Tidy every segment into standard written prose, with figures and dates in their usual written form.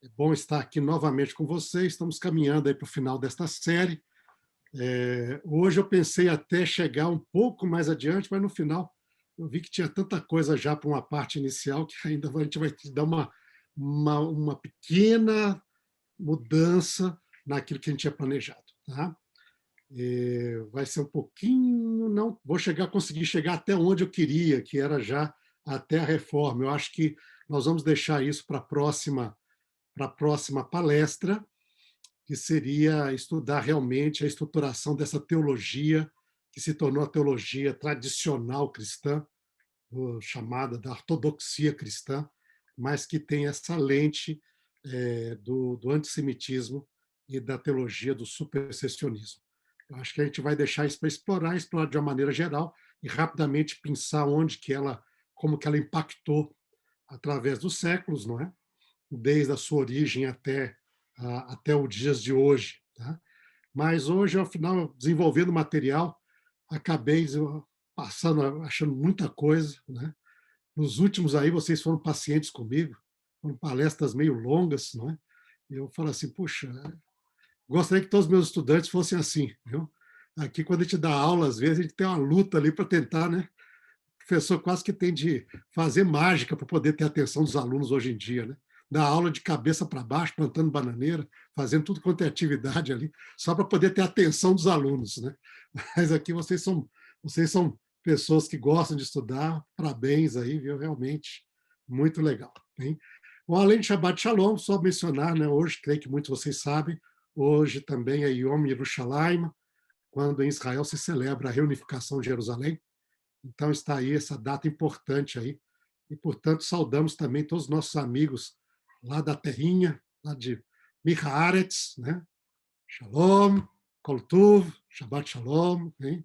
É bom estar aqui novamente com vocês. Estamos caminhando aí para o final desta série. Hoje eu pensei até chegar um pouco mais adiante, mas no final eu vi que tinha tanta coisa já para uma parte inicial que ainda a gente vai dar uma pequena mudança naquilo que a gente tinha planejado. Tá? Vai ser um pouquinho, não vou conseguir chegar até onde eu queria, que era já até a reforma. Eu acho que nós vamos deixar isso para a próxima palestra, que seria estudar realmente a estruturação dessa teologia que se tornou a teologia tradicional cristã, chamada da ortodoxia cristã, mas que tem essa lente do antissemitismo e da teologia do supersessionismo. Eu acho que a gente vai deixar isso para explorar de uma maneira geral e rapidamente pensar como que ela impactou através dos séculos, não é? Desde a sua origem até os dias de hoje. Tá? Mas hoje, ao final, desenvolvendo material, acabei passando, achando muita coisa. Né? Nos últimos aí, vocês foram pacientes comigo, foram palestras meio longas. Não é? Eu falo assim, puxa, gostaria que todos os meus estudantes fossem assim. Viu? Aqui, quando a gente dá aula, às vezes, a gente tem uma luta ali para tentar, né? O professor quase que tem de fazer mágica para poder ter a atenção dos alunos hoje em dia, né? Dar aula de cabeça para baixo, plantando bananeira, fazendo tudo quanto é atividade ali, só para poder ter a atenção dos alunos, né? Mas aqui vocês são pessoas que gostam de estudar, parabéns aí, viu? Realmente muito legal. Hein? Bom, além de Shabbat Shalom, só mencionar, né? Hoje, creio que muitos de vocês sabem, hoje também é Yom Yerushalayim, quando em Israel se celebra a reunificação de Jerusalém. Então está aí essa data importante aí. E, portanto, saudamos também todos os nossos amigos lá da terrinha, lá de Michaaretz, né? Shalom, Kol Tuv, Shabbat Shalom, hein?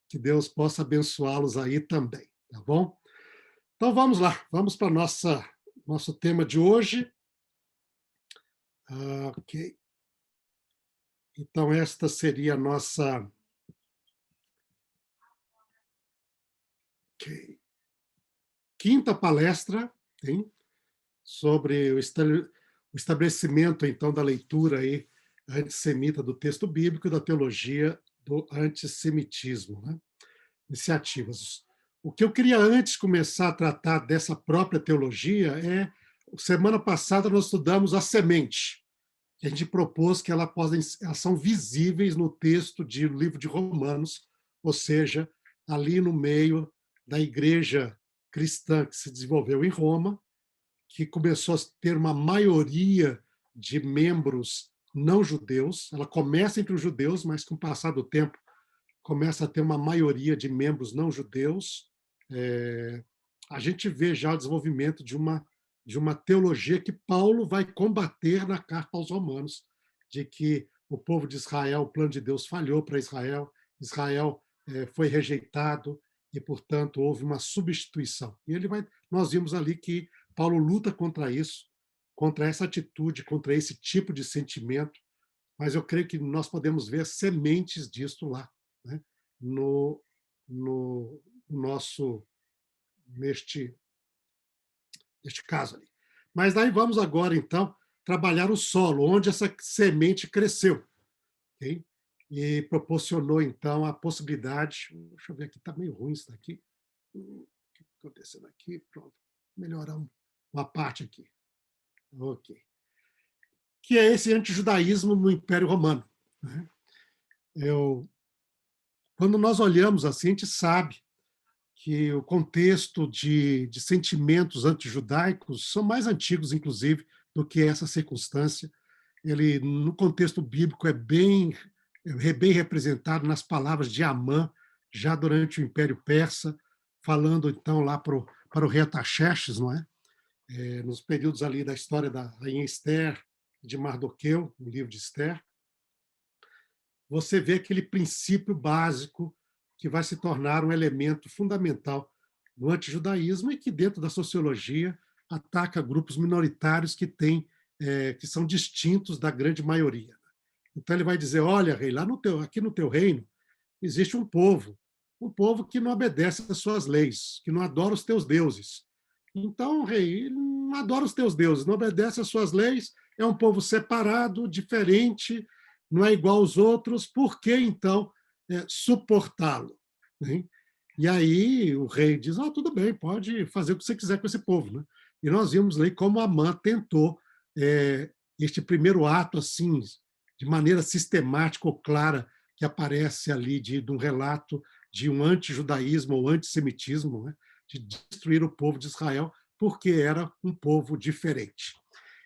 Que Deus possa abençoá-los aí também, tá bom? Então vamos lá, vamos para nosso tema de hoje. Ok. Então esta seria a nossa quinta palestra, hein? Sobre o estabelecimento, então, da leitura aí antissemita do texto bíblico e da teologia do antissemitismo. Né? Iniciativas. O que eu queria antes começar a tratar dessa própria teologia semana passada nós estudamos a semente, que a gente propôs que elas são visíveis no texto do livro de Romanos, ou seja, ali no meio da igreja cristã que se desenvolveu em Roma, que começou a ter uma maioria de membros não judeus. Ela começa entre os judeus, mas com o passar do tempo começa a ter uma maioria de membros não judeus. A gente vê já o desenvolvimento de uma teologia que Paulo vai combater na carta aos Romanos, de que o povo de Israel, o plano de Deus falhou para Israel, Israel foi rejeitado e, portanto, houve uma substituição. E nós vimos ali que Paulo luta contra isso, contra essa atitude, contra esse tipo de sentimento, mas eu creio que nós podemos ver sementes disso lá, né? no nosso, neste caso ali. Mas daí vamos agora, então, trabalhar o solo, onde essa semente cresceu, okay? E proporcionou, então, a possibilidade... Deixa eu ver aqui, está meio ruim isso daqui. O que está acontecendo aqui? Pronto, melhorar uma parte aqui. Ok. Que é esse antijudaísmo no Império Romano. Né? Quando nós olhamos assim, a gente sabe que o contexto de sentimentos antijudaicos são mais antigos, inclusive, do que essa circunstância. Ele, no contexto bíblico, é bem representado nas palavras de Amã, já durante o Império Persa, falando, então, lá para o rei Artaxerxes, não é? Nos períodos ali da história da rainha Esther, de Mardoqueu, no livro de Esther, você vê aquele princípio básico que vai se tornar um elemento fundamental no antijudaísmo e que, dentro da sociologia, ataca grupos minoritários que são distintos da grande maioria. Então, ele vai dizer, olha, rei, aqui no teu reino existe um povo que não obedece às suas leis, que não adora os teus deuses. Então, rei, ele não adora os teus deuses, não obedece às suas leis, é um povo separado, diferente, não é igual aos outros, por que então suportá-lo? Né? E aí o rei diz: oh, tudo bem, pode fazer o que você quiser com esse povo. Né? E nós vimos ali como Amã tentou este primeiro ato, assim, de maneira sistemática ou clara, que aparece ali de um relato de um antijudaísmo ou antissemitismo, né? De destruir o povo de Israel, porque era um povo diferente.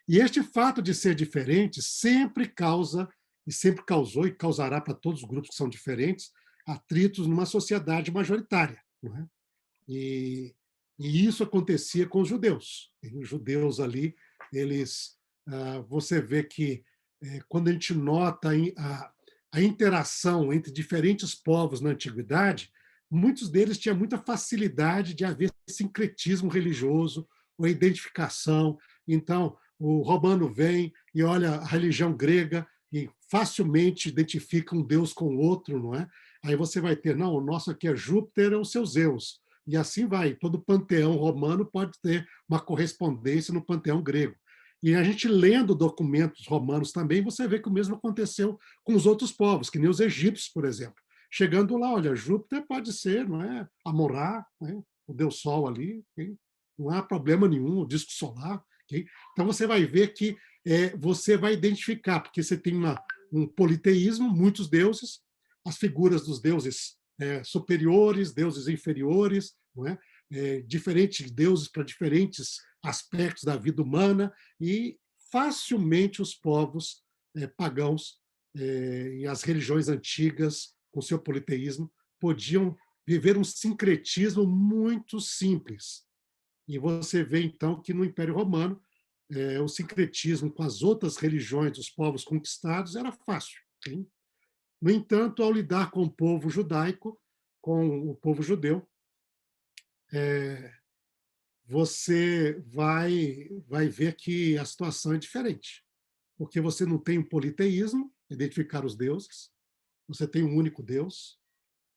E este fato de ser diferente sempre causa, e sempre causou, e causará para todos os grupos que são diferentes, atritos numa sociedade majoritária. Não é? E isso acontecia com os judeus. E os judeus ali, eles, você vê que quando a gente nota a interação entre diferentes povos na antiguidade, muitos deles tinham muita facilidade de haver sincretismo religioso ou identificação. Então, o romano vem e olha a religião grega e facilmente identifica um deus com o outro, não é? Aí você vai ter, não, o nosso aqui é Júpiter, é o seu Zeus. E assim vai. Todo panteão romano pode ter uma correspondência no panteão grego. E a gente lendo documentos romanos também, você vê que o mesmo aconteceu com os outros povos, que nem os egípcios, por exemplo. Chegando lá, olha, Júpiter pode ser, não é? Amon-Ra, né? O deus Sol ali, okay? Não há problema nenhum, o disco solar. Okay? Então você vai ver que você vai identificar, porque você tem um politeísmo, muitos deuses, as figuras dos deuses superiores, deuses inferiores, não é? Diferentes deuses para diferentes aspectos da vida humana, e facilmente os povos pagãos e as religiões antigas, com seu politeísmo, podiam viver um sincretismo muito simples. E você vê, então, que no Império Romano, o sincretismo com as outras religiões dos povos conquistados era fácil. Sim? No entanto, ao lidar com o povo judaico, com o povo judeu, você vai ver que a situação é diferente, porque você não tem um politeísmo, identificar os deuses, você tem um único Deus.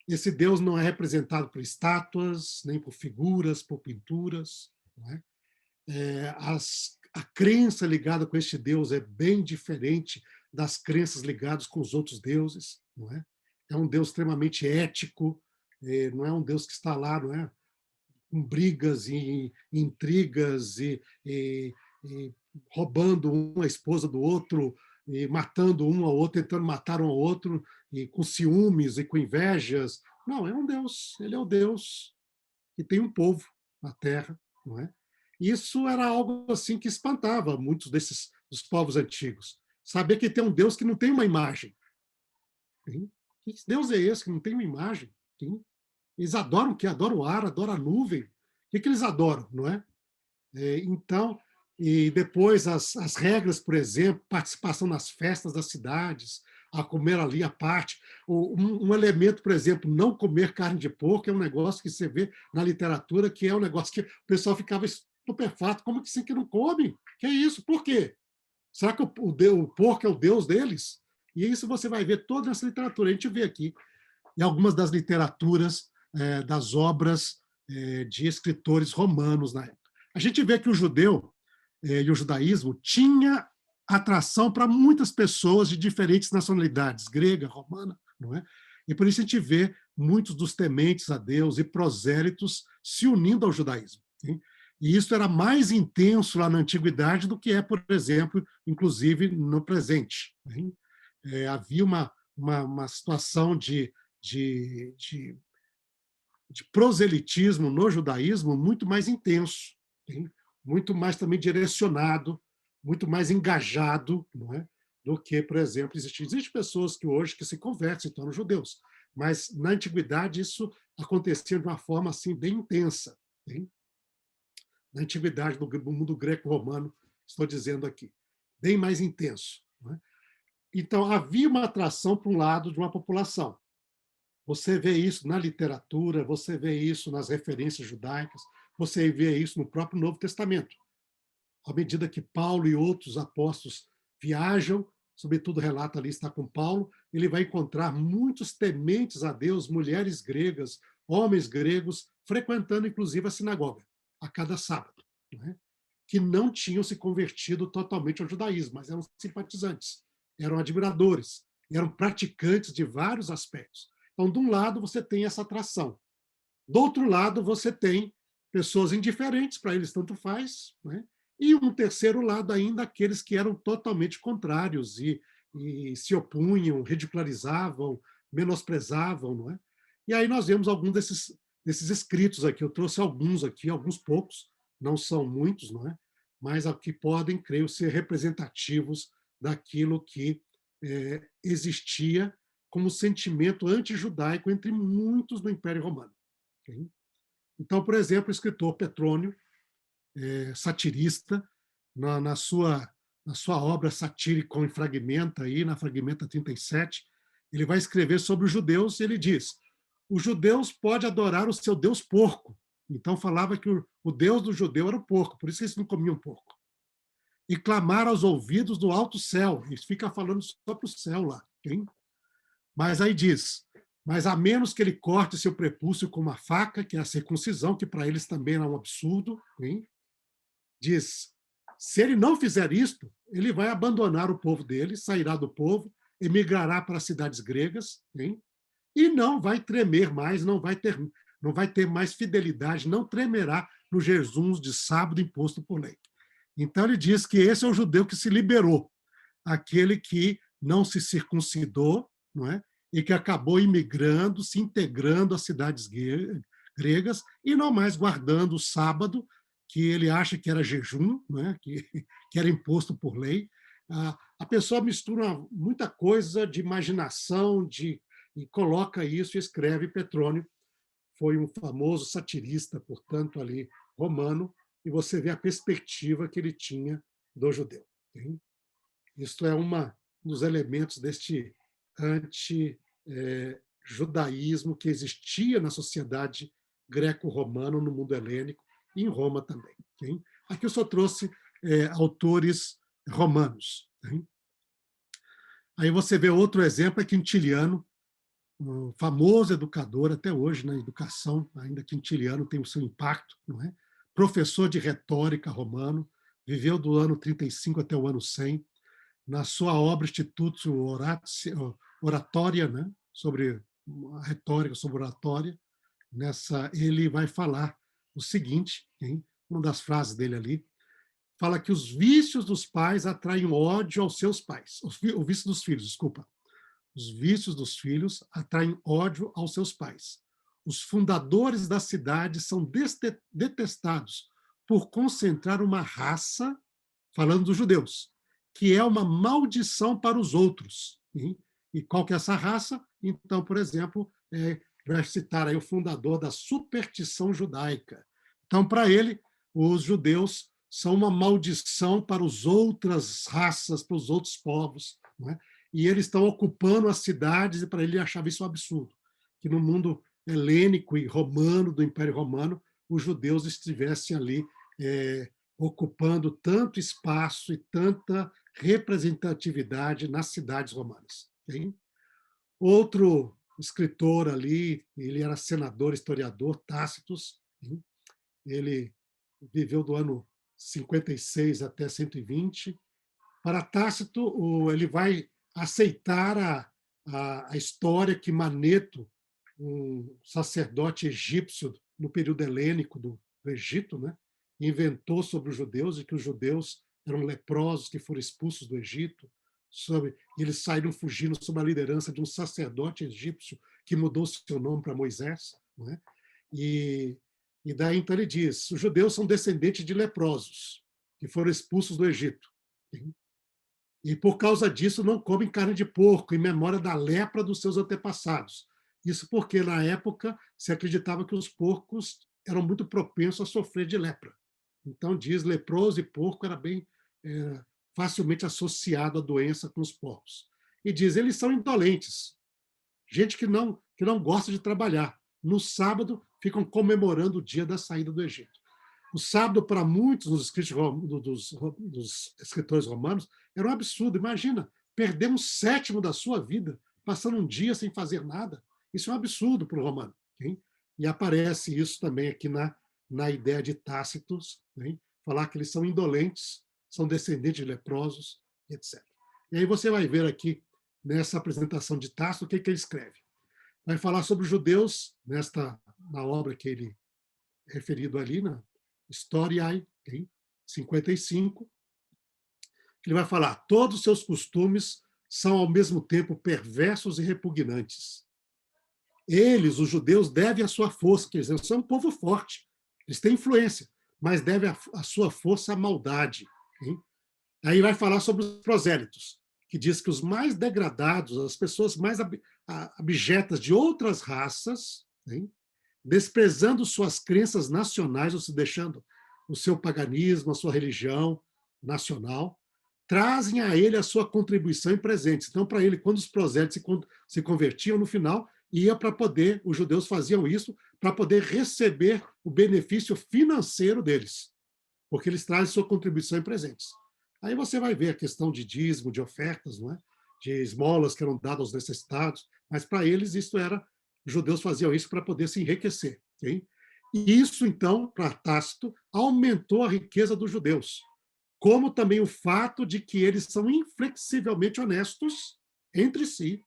Esse Deus não é representado por estátuas, nem por figuras, por pinturas. Não é? A crença ligada com este Deus é bem diferente das crenças ligadas com os outros deuses. Não é? É um Deus extremamente ético, não é um Deus que está lá, não é? Com brigas e intrigas e roubando uma esposa do outro, e matando um ao outro, tentando matar um ao outro, e com ciúmes e com invejas. Não, é um Deus. Ele é o Deus que tem um povo na Terra, não é? Isso era algo assim que espantava muitos desses dos povos antigos. Saber que tem um Deus que não tem uma imagem. Que Deus é esse que não tem uma imagem? Eles adoram o quê? Adoram o ar, adoram a nuvem. O que eles adoram, não é? Então, e depois as regras, por exemplo, participação nas festas das cidades, a comer ali a parte. Um elemento, por exemplo, não comer carne de porco é um negócio que você vê na literatura, que é um negócio que o pessoal ficava estupefato. Como que assim que não come? Que é isso? Por quê? Será que o porco é o deus deles? E isso você vai ver toda essa literatura. A gente vê aqui em algumas das literaturas, das obras de escritores romanos na época. A gente vê que o judeu e o judaísmo tinha atração para muitas pessoas de diferentes nacionalidades, grega, romana, não é? E por isso a gente vê muitos dos tementes a Deus e prosélitos se unindo ao judaísmo. Sim? E isso era mais intenso lá na antiguidade do que é, por exemplo, inclusive no presente. Havia uma situação de de proselitismo no judaísmo muito mais intenso, hein? Muito mais também direcionado, muito mais engajado, não é? Do que, por exemplo, existem pessoas que hoje que se convertem, se tornam judeus, mas na antiguidade isso acontecia de uma forma assim bem intensa. Hein? Na antiguidade do mundo greco-romano, estou dizendo aqui, bem mais intenso. Não é? Então havia uma atração para um lado de uma população. Você vê isso na literatura, você vê isso nas referências judaicas, você vê isso no próprio Novo Testamento. À medida que Paulo e outros apóstolos viajam, sobretudo relata ali está com Paulo, ele vai encontrar muitos tementes a Deus, mulheres gregas, homens gregos, frequentando inclusive a sinagoga a cada sábado. né, que não tinham se convertido totalmente ao judaísmo, mas eram simpatizantes, eram admiradores, eram praticantes de vários aspectos. Então, de um lado, você tem essa atração. Do outro lado, você tem pessoas indiferentes, para eles tanto faz, né? E um terceiro lado ainda, aqueles que eram totalmente contrários e se opunham, ridicularizavam, menosprezavam. Não é? E aí nós vemos alguns desses escritos aqui. Eu trouxe alguns aqui, alguns poucos, não são muitos, não é? Mas que podem, creio, ser representativos daquilo que existia como sentimento antijudaico entre muitos no Império Romano. Okay? Então, por exemplo, o escritor Petrônio, satirista, na sua obra Satírico em Fragmenta, aí, na Fragmenta 37, ele vai escrever sobre os judeus e ele diz: os judeus podem adorar o seu Deus porco. Então, falava que o Deus do judeu era o porco, por isso eles não comiam porco. E clamar aos ouvidos do alto céu. Ele fica falando só para o céu lá. Hein? Mas aí diz: mas a menos que ele corte seu prepúcio com uma faca, que é a circuncisão, que para eles também era um absurdo, hein? Diz: se ele não fizer isto, ele vai abandonar o povo dele, sairá do povo, emigrará para as cidades gregas, hein? E não vai tremer mais, não vai ter mais fidelidade, não tremerá nos jejuns de sábado imposto por lei. Então ele diz que esse é o judeu que se liberou, aquele que não se circuncidou, não é? E que acabou imigrando, se integrando às cidades gregas e não mais guardando o sábado, que ele acha que era jejum, né? que era imposto por lei. A pessoa mistura muita coisa de imaginação e coloca isso e escreve. Petrônio foi um famoso satirista, portanto, ali romano, e você vê a perspectiva que ele tinha do judeu. Hein? Isto é um dos elementos deste anti-judaísmo que existia na sociedade greco-romana, no mundo helênico, e em Roma também. Okay? Aqui eu só trouxe autores romanos. Okay? Aí você vê outro exemplo, é Quintiliano, um famoso educador até hoje na educação, ainda Quintiliano tem o seu impacto, não é? Professor de retórica romano, viveu do ano 35 até o ano 100, na sua obra Institutio Oratoria, né, sobre a retórica, sobre oratória, ele vai falar o seguinte, hein, uma das frases dele ali, fala que os vícios dos pais atraem ódio aos seus pais, o vício dos filhos, desculpa. Os vícios dos filhos atraem ódio aos seus pais. Os fundadores da cidade são detestados por concentrar uma raça, falando dos judeus, que é uma maldição para os outros. E qual que é essa raça? Então, por exemplo, vai citar aí o fundador da superstição judaica. Então, para ele, os judeus são uma maldição para as outras raças, para os outros povos. Não é? E eles estão ocupando as cidades, e para ele achava isso um absurdo, que no mundo helênico e romano, do Império Romano, os judeus estivessem ali ocupando tanto espaço e tanta representatividade nas cidades romanas. Okay? Outro escritor ali, ele era senador, historiador, Tácitos, hein? Ele viveu do ano 56 até 120. Para Tácito, ele vai aceitar a história que Maneto, um sacerdote egípcio no período helênico do Egito, né, inventou sobre os judeus, e que os judeus eram leprosos que foram expulsos do Egito, e eles saíram fugindo sob a liderança de um sacerdote egípcio que mudou seu nome para Moisés. Né? E daí então ele diz: os judeus são descendentes de leprosos que foram expulsos do Egito. E por causa disso não comem carne de porco, em memória da lepra dos seus antepassados. Isso porque, na época, se acreditava que os porcos eram muito propensos a sofrer de lepra. Então, diz, leproso e porco era bem facilmente associado à doença com os porcos. E diz, eles são indolentes, gente que não gosta de trabalhar. No sábado, ficam comemorando o dia da saída do Egito. O sábado, para muitos dos escritores romanos, era um absurdo. Imagina, perder um sétimo da sua vida, passando um dia sem fazer nada. Isso é um absurdo para o romano. Hein? E aparece isso também aqui na ideia de Tácitos, hein? falar que eles são indolentes, são descendentes de leprosos, etc. E aí você vai ver aqui, nessa apresentação de Tácito, o que ele escreve. Vai falar sobre os judeus, na obra que ele é referido ali, na Historiae, em 55, ele vai falar: todos os seus costumes são ao mesmo tempo perversos e repugnantes. Eles, os judeus, devem a sua força, quer dizer, são um povo forte, eles têm influência, mas devem a sua força à maldade. Hein? Aí vai falar sobre os prosélitos, que diz que os mais degradados, as pessoas mais abjetas de outras raças, hein? Desprezando suas crenças nacionais, ou se deixando o seu paganismo, a sua religião nacional, trazem a ele a sua contribuição em presentes. Então, para ele, quando os prosélitos se convertiam, no final, ia para poder, os judeus faziam isso para poder receber o benefício financeiro deles, porque eles trazem sua contribuição em presentes. Aí você vai ver a questão de dízimo, de ofertas, não é? De esmolas que eram dadas aos necessitados, mas para eles isso era, os judeus faziam isso para poder se enriquecer. Okay? E isso, então, para Tácito, aumentou a riqueza dos judeus, como também o fato de que eles são inflexivelmente honestos entre si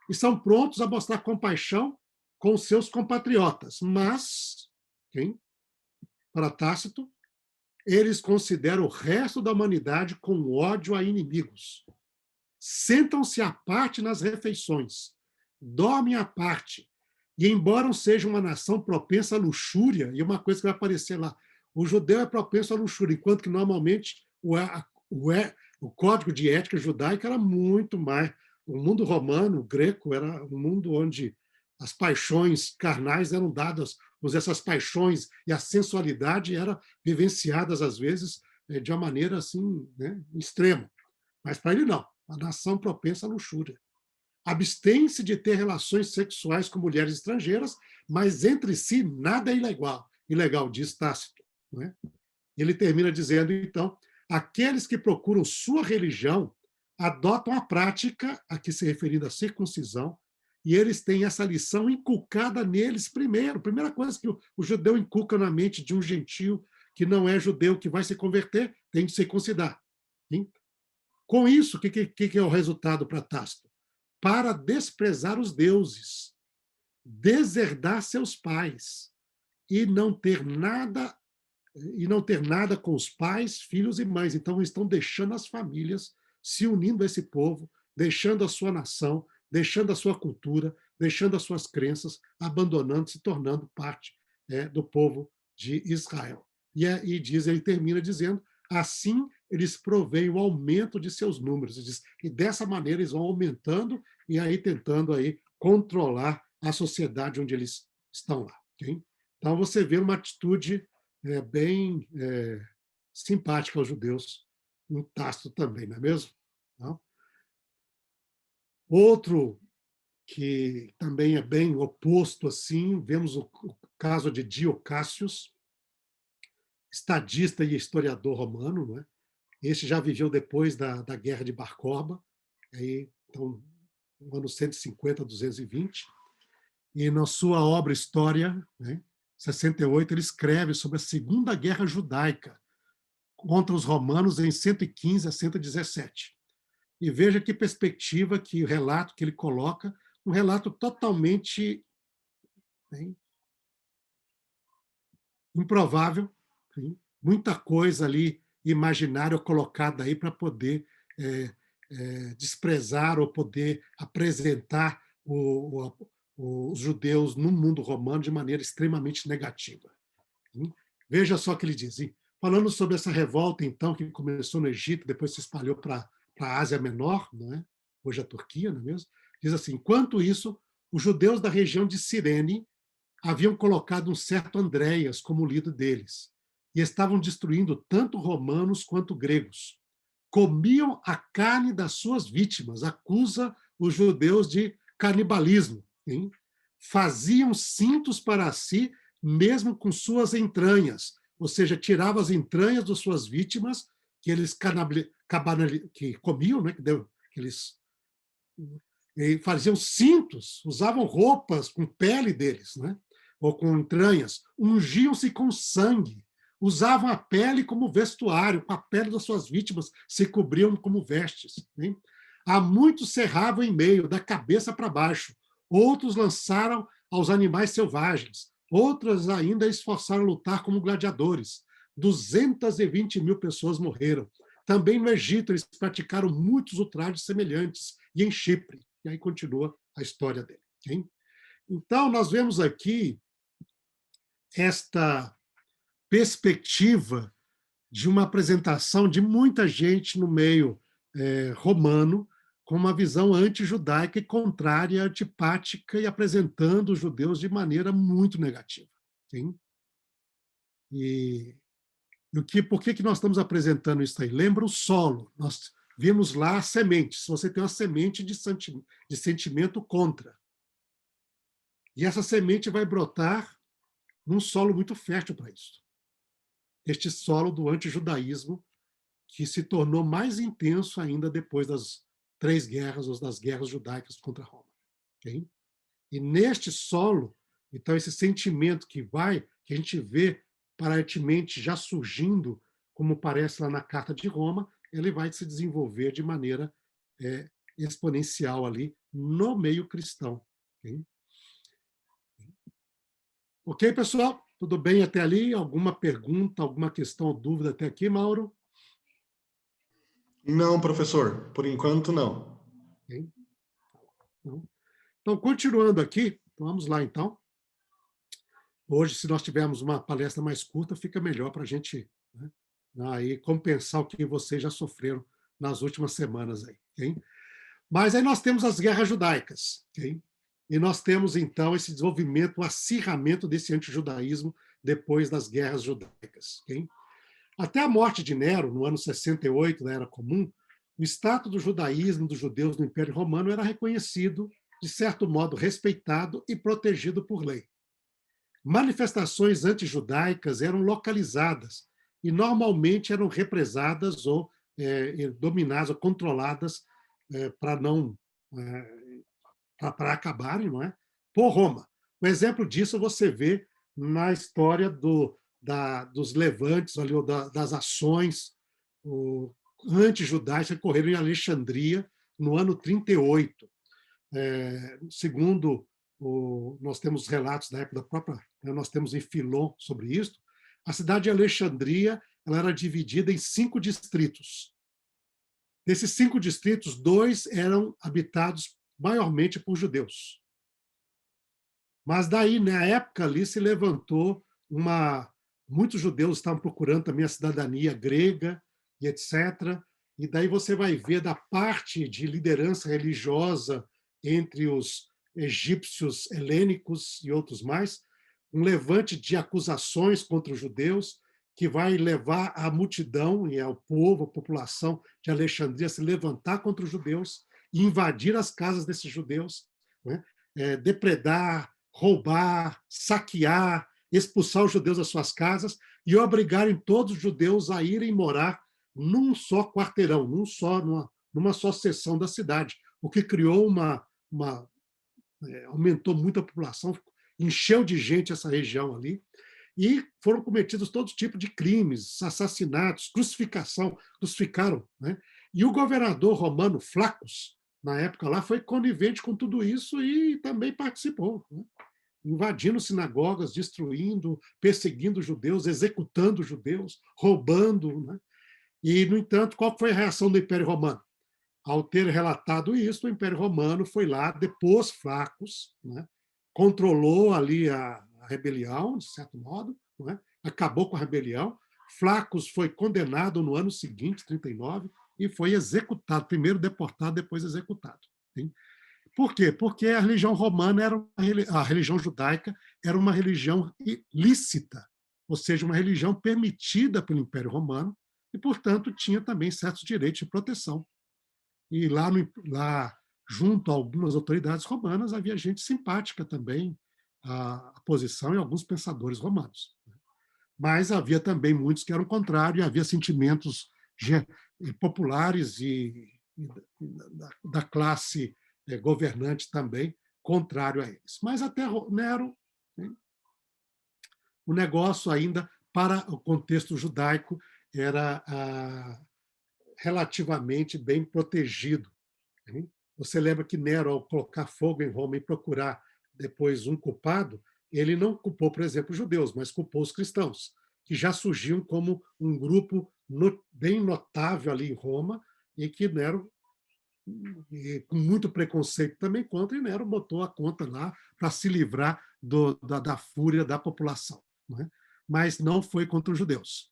e são prontos a mostrar compaixão com seus compatriotas. Mas, okay? Para Tácito, eles consideram o resto da humanidade com ódio a inimigos. Sentam-se à parte nas refeições, dormem à parte, e embora sejam uma nação propensa à luxúria, e uma coisa que vai aparecer lá, o judeu é propenso à luxúria, enquanto que normalmente o código de ética judaica era muito mais. O mundo romano, o greco, era um mundo onde as paixões carnais eram dadas, essas paixões e a sensualidade eram vivenciadas, às vezes, de uma maneira assim, né, extrema. Mas para ele, não. A nação propensa à luxúria. Abstém-se de ter relações sexuais com mulheres estrangeiras, mas entre si nada é ilegal, diz Tácito. Não é? Ele termina dizendo, então, aqueles que procuram sua religião adotam a prática a que se referindo à circuncisão, e eles têm essa lição inculcada neles primeiro. Primeira coisa que o judeu inculca na mente de um gentio que não é judeu, que vai se converter, tem de circuncidar. Hein? Com isso, o que é o resultado para Tácito? Para desprezar os deuses, deserdar seus pais e não ter nada com os pais, filhos e mães. Então, estão deixando as famílias, se unindo a esse povo, deixando a sua nação, deixando a sua cultura, deixando as suas crenças, abandonando, se tornando parte do povo de Israel. E ele termina dizendo, assim eles proveem o aumento de seus números. E dessa maneira eles vão aumentando e aí tentando aí controlar a sociedade onde eles estão lá. Okay? Então você vê uma atitude bem simpática aos judeus, um Tácito também, não é mesmo? Não? Outro que também é bem oposto assim, vemos o caso de Dio Cassius, estadista e historiador romano, não é? Esse já viveu depois da Guerra de Bar Corba, aí, então, no ano 150 a 220, e na sua obra História, né, 68, ele escreve sobre a Segunda Guerra Judaica contra os romanos em 115 a 117. E veja que perspectiva, que o relato que ele coloca, um relato totalmente improvável, muita coisa ali imaginária colocada aí para poder desprezar ou poder apresentar os judeus no mundo romano de maneira extremamente negativa. Veja só o que ele diz. Falando sobre essa revolta, então, que começou no Egito, depois se espalhou para a Ásia Menor, não é? Hoje a Turquia, não é mesmo? Diz assim, enquanto isso, os judeus da região de Cirene haviam colocado um certo Andréias como líder deles e estavam destruindo tanto romanos quanto gregos. Comiam a carne das suas vítimas, acusa os judeus de canibalismo. Hein? Faziam cintos para si, mesmo com suas entranhas, ou seja, tiravam as entranhas das suas vítimas, que eles que comiam, né? Que eles faziam cintos, usavam roupas com pele deles, né? Ou com entranhas, ungiam-se com sangue, Usavam a pele como vestuário, com a pele das suas vítimas se cobriam como vestes. Hein? Há muitos cerravam em meio, da cabeça para baixo. Outros lançaram aos animais selvagens. Outros ainda esforçaram a lutar como gladiadores. 220.000 pessoas morreram. Também no Egito eles praticaram muitos ultrajes semelhantes, e em Chipre. E aí continua a história dele. Hein? Então, nós vemos aqui esta perspectiva de uma apresentação de muita gente no meio romano, com uma visão anti-judaica e contrária, antipática, e apresentando os judeus de maneira muito negativa. Sim? E por que nós estamos apresentando isso aí? Lembra o solo. Nós vimos lá a semente. Se você tem uma semente de sentimento contra. E essa semente vai brotar num solo muito fértil para isso. Este solo do antijudaísmo, que se tornou mais intenso ainda depois das 3 guerras, ou das guerras judaicas contra Roma. Okay? E neste solo, então, esse sentimento que a gente vê aparentemente já surgindo, como parece lá na Carta de Roma, ele vai se desenvolver de maneira exponencial ali no meio cristão. Okay? Ok, pessoal? Tudo bem até ali? Alguma pergunta, alguma questão ou dúvida até aqui, Mauro? Não, professor. Por enquanto, não. Okay. Então, continuando aqui, vamos lá, então. Hoje, se nós tivermos uma palestra mais curta, fica melhor para a gente, né, aí compensar o que vocês já sofreram nas últimas semanas. Aí, okay? Mas aí nós temos as guerras judaicas. Okay? E nós temos, então, esse desenvolvimento, o acirramento desse antijudaísmo depois das guerras judaicas. Okay? Até a morte de Nero, no ano 68 da Era Comum, o status do judaísmo, dos judeus no Império Romano, era reconhecido, de certo modo, respeitado e protegido por lei. Manifestações antijudaicas eram localizadas e normalmente eram represadas ou dominadas ou controladas para não para acabarem, não é? Por Roma. Um exemplo disso você vê na história dos levantes, ali, das ações anti-judaicas que ocorreram em Alexandria no ano 38. Segundo nós temos relatos da época da própria, nós temos em Filon sobre isso, a cidade de Alexandria ela era dividida em 5 distritos. Desses 5 distritos, 2 eram habitados maiormente por judeus. Mas daí, na época ali, se levantou muitos judeus estavam procurando também a cidadania grega e etc. E daí você vai ver da parte de liderança religiosa entre os egípcios helênicos e outros mais, um levante de acusações contra os judeus que vai levar a multidão e ao povo, a população de Alexandria a se levantar contra os judeus e invadir as casas desses judeus, né? Depredar, roubar, saquear, expulsar os judeus das suas casas e obrigarem todos os judeus a irem morar num só quarteirão, numa só seção da cidade, o que criou aumentou muito a população, encheu de gente essa região ali, e foram cometidos todo tipo de crimes, assassinatos, crucificaram. Né? E o governador romano, Flaccus, na época lá, foi conivente com tudo isso e também participou, né? Invadindo sinagogas, destruindo, perseguindo judeus, executando judeus, roubando. Né? E, no entanto, qual foi a reação do Império Romano? Ao ter relatado isso, o Império Romano foi lá, depôs Flaccus, né? Controlou ali a rebelião, de certo modo, né? Acabou com a rebelião. Flaccus foi condenado no ano seguinte, 39, e foi executado, primeiro deportado, depois executado. Sim? Por quê? Porque a religião romana a religião judaica era uma religião lícita, ou seja, uma religião permitida pelo Império Romano e, portanto, tinha também certos direitos de proteção. E lá junto a algumas autoridades romanas, havia gente simpática também à posição e alguns pensadores romanos. Mas havia também muitos que eram contrários, havia sentimentos populares e da classe governante também contrário a eles. Mas até Nero, né, o negócio ainda para o contexto judaico, era relativamente bem protegido. Né? Você lembra que Nero, ao colocar fogo em Roma e procurar depois um culpado, ele não culpou, por exemplo, os judeus, mas culpou os cristãos, que já surgiam como um grupo bem notável ali em Roma, e que Nero, com muito preconceito também contra, e Nero botou a conta lá para se livrar da fúria da população. Né? Mas não foi contra os judeus.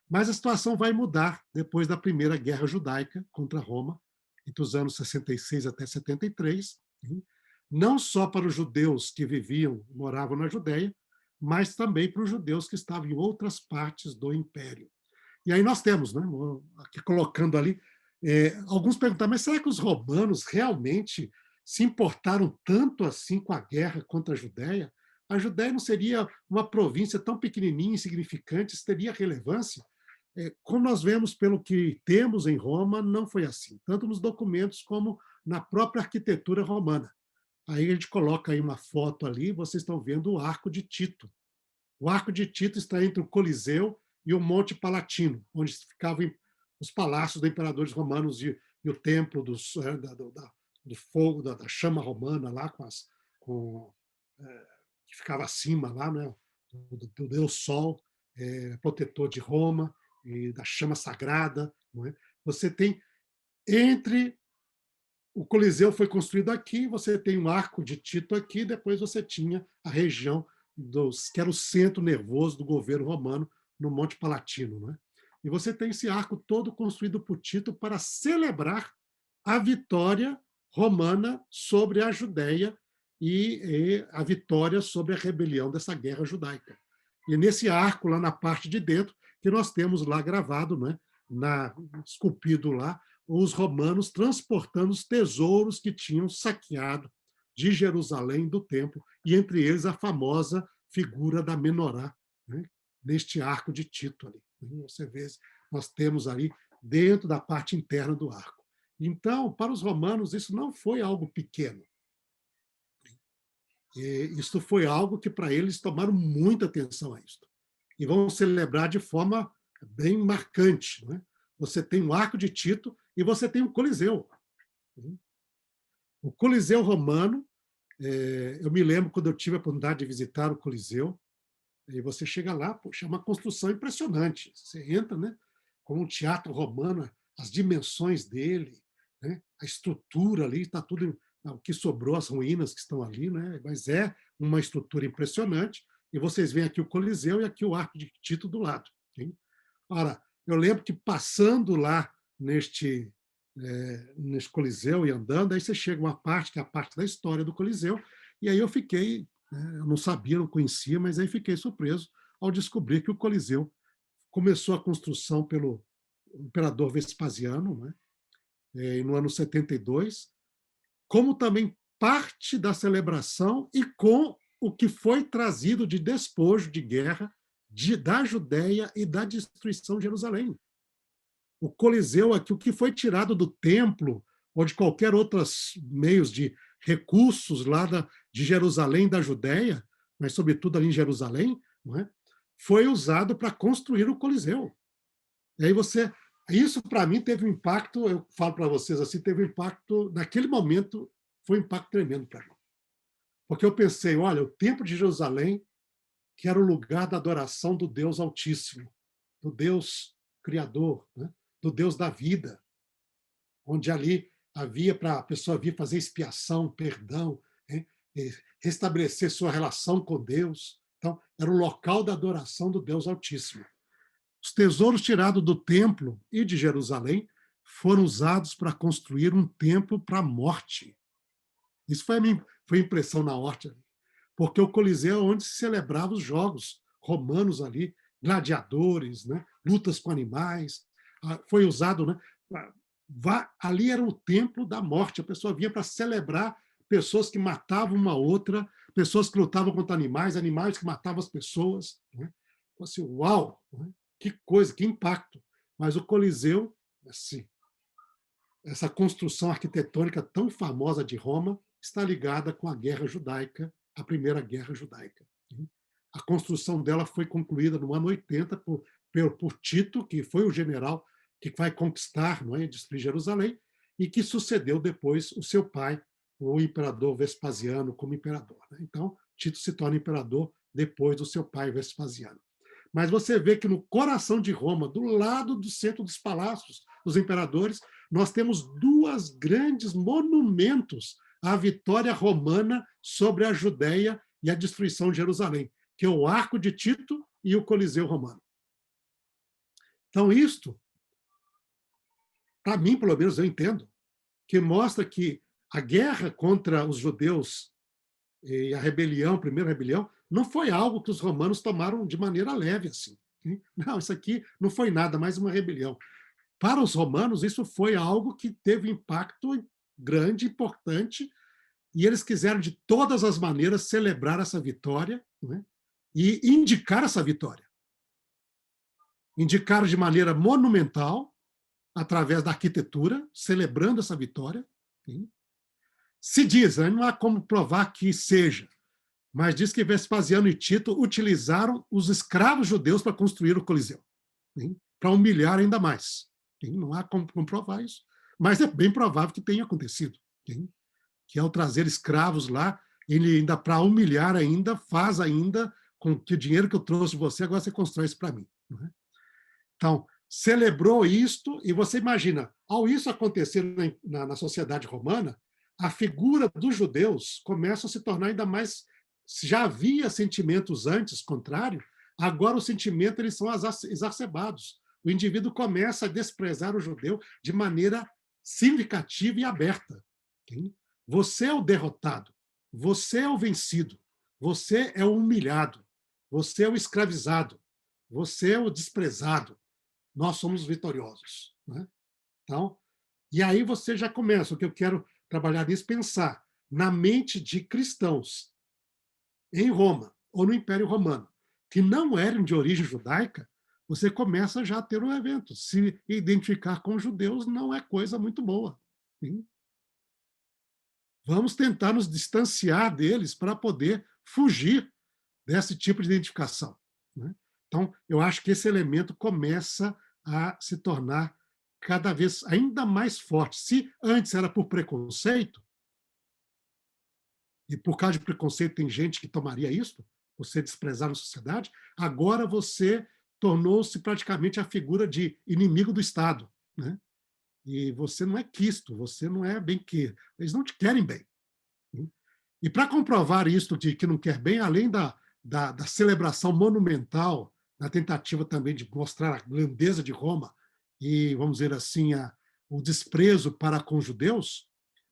Mas a situação vai mudar depois da Primeira Guerra Judaica contra Roma, entre os anos 66 até 73, não só para os judeus que moravam na Judéia, mas também para os judeus que estavam em outras partes do Império. E aí nós temos, né, aqui colocando ali, alguns perguntaram, mas será que os romanos realmente se importaram tanto assim com a guerra contra a Judéia? A Judéia não seria uma província tão pequenininha, insignificante, isso teria relevância? Como nós vemos pelo que temos em Roma, não foi assim, tanto nos documentos como na própria arquitetura romana. Aí a gente coloca aí uma foto ali, vocês estão vendo o Arco de Tito. O Arco de Tito está entre o Coliseu e o Monte Palatino, onde ficavam os palácios dos imperadores romanos e o templo do fogo, da chama romana lá, que ficava acima lá, né, do Deus Sol, protetor de Roma e da chama sagrada. Não é? Você tem entre o Coliseu foi construído aqui, você tem um Arco de Tito aqui, depois você tinha a região que era o centro nervoso do governo romano no Monte Palatino. Né? E você tem esse arco todo construído por Tito para celebrar a vitória romana sobre a Judéia e a vitória sobre a rebelião dessa guerra judaica. E nesse arco, lá na parte de dentro, que nós temos lá gravado, né, esculpido lá, os romanos transportando os tesouros que tinham saqueado de Jerusalém, do templo, e entre eles a famosa figura da menorá, né, neste arco de Tito ali. Você vê, nós temos ali dentro da parte interna do arco. Então, para os romanos, isso não foi algo pequeno. Isso foi algo que, para eles, tomaram muita atenção a isso. E vão celebrar de forma bem marcante. Né? Você tem o Arco de Tito e você tem o Coliseu. O Coliseu romano, eu me lembro quando eu tive a oportunidade de visitar o Coliseu, e você chega lá, poxa, é uma construção impressionante. Você entra, né, como um teatro romano, as dimensões dele, né, a estrutura ali, está tudo, o que sobrou, as ruínas que estão ali, né, mas é uma estrutura impressionante. E vocês veem aqui o Coliseu e aqui o Arco de Tito do lado. Hein? Ora, eu lembro que passando lá neste Coliseu e andando, aí você chega uma parte que é a parte da história do Coliseu, e aí eu fiquei, eu não sabia, não conhecia, mas aí fiquei surpreso ao descobrir que o Coliseu começou a construção pelo imperador Vespasiano, né, no ano 72, como também parte da celebração e com o que foi trazido de despojo de guerra da Judéia e da destruição de Jerusalém. O Coliseu aqui, o que foi tirado do templo ou de qualquer outros meios de recursos lá de Jerusalém, da Judéia, mas sobretudo ali em Jerusalém, não é? Foi usado para construir o Coliseu. E aí isso para mim teve um impacto, eu falo para vocês assim, teve um impacto, naquele momento, foi um impacto tremendo para mim. Porque eu pensei, olha, o Templo de Jerusalém, que era o lugar da adoração do Deus Altíssimo, do Deus Criador, né? Do Deus da vida, onde ali havia para a pessoa vir fazer expiação, perdão, né? Restabelecer sua relação com Deus. Então, era o local da adoração do Deus Altíssimo. Os tesouros tirados do templo e de Jerusalém foram usados para construir um templo para a morte. Isso foi a impressão na horta, porque o Coliseu é onde se celebravam os jogos romanos ali, gladiadores, né? Lutas com animais. Foi usado, né? Ali era o templo da morte. A pessoa vinha para celebrar pessoas que matavam uma outra, pessoas que lutavam contra animais, animais que matavam as pessoas. Né? Assim, uau! Né? Que coisa, que impacto. Mas o Coliseu, assim, essa construção arquitetônica tão famosa de Roma, está ligada com a Guerra Judaica, a Primeira Guerra Judaica. A construção dela foi concluída no ano 80 por Tito, que foi o general que vai conquistar, não é, e destruir Jerusalém, e que sucedeu depois o seu pai, o imperador Vespasiano, como imperador. Né? Então, Tito se torna imperador depois do seu pai Vespasiano. Mas você vê que no coração de Roma, do lado do centro dos palácios dos imperadores, nós temos duas grandes monumentos à vitória romana sobre a Judéia e a destruição de Jerusalém, que é o Arco de Tito e o Coliseu Romano. Então, isto, para mim, pelo menos eu entendo, que mostra que a guerra contra os judeus e a rebelião, a primeira rebelião, não foi algo que os romanos tomaram de maneira leve assim. Não, isso aqui não foi nada, mais uma rebelião. Para os romanos, isso foi algo que teve impacto grande, importante, e eles quiseram de todas as maneiras celebrar essa vitória, né, e indicar essa vitória. Indicaram de maneira monumental, através da arquitetura, celebrando essa vitória. Se diz, não há como provar que seja, mas diz que Vespasiano e Tito utilizaram os escravos judeus para construir o Coliseu, para humilhar ainda mais. Não há como comprovar isso, mas é bem provável que tenha acontecido. Que ao trazer escravos lá, ele ainda, para humilhar ainda, faz ainda com que o dinheiro que eu trouxe de você, agora você constrói isso para mim. Então, celebrou isto, e você imagina, ao isso acontecer na sociedade romana, a figura dos judeus começa a se tornar ainda mais... Já havia sentimentos antes contrários, agora os sentimentos eles são exacerbados. O indivíduo começa a desprezar o judeu de maneira significativa e aberta. Você é o derrotado, você é o vencido, você é o humilhado, você é o escravizado, você é o desprezado. Nós somos vitoriosos. Né? Então, e aí você já começa, o que eu quero trabalhar nisso, pensar na mente de cristãos em Roma, ou no Império Romano, que não eram de origem judaica, você começa já a ter um evento. Se identificar com os judeus não é coisa muito boa. Sim? Vamos tentar nos distanciar deles para poder fugir desse tipo de identificação. Né? Então, eu acho que esse elemento começa a se tornar cada vez ainda mais forte. Se antes era por preconceito, e por causa de preconceito tem gente que tomaria isso, você desprezar na sociedade, agora você tornou-se praticamente a figura de inimigo do Estado. Né? E você não é quisto, você não é bem que... Eles não te querem bem. E para comprovar isso de que não quer bem, além da celebração monumental, na tentativa também de mostrar a grandeza de Roma e, vamos dizer assim, o desprezo para com os judeus,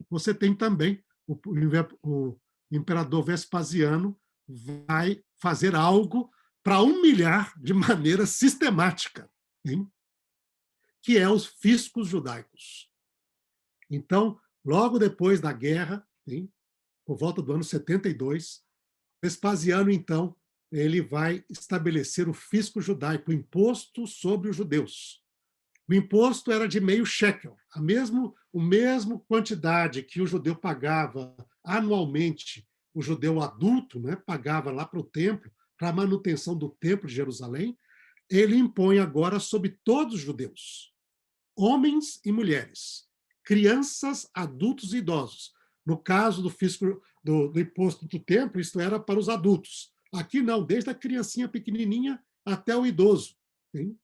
você tem também o imperador Vespasiano vai fazer algo para humilhar de maneira sistemática, hein? Que é os fiscos judaicos. Então, logo depois da guerra, hein, por volta do ano 72, Vespasiano, então, ele vai estabelecer o fisco judaico, o imposto sobre os judeus. O imposto era de meio shekel, a mesma quantidade que o judeu pagava anualmente, o judeu adulto, né, pagava lá para o templo, para a manutenção do templo de Jerusalém, ele impõe agora sobre todos os judeus, homens e mulheres, crianças, adultos e idosos. No caso do fisco do imposto do templo, isso era para os adultos. Aqui não, desde a criancinha pequenininha até o idoso. Hein?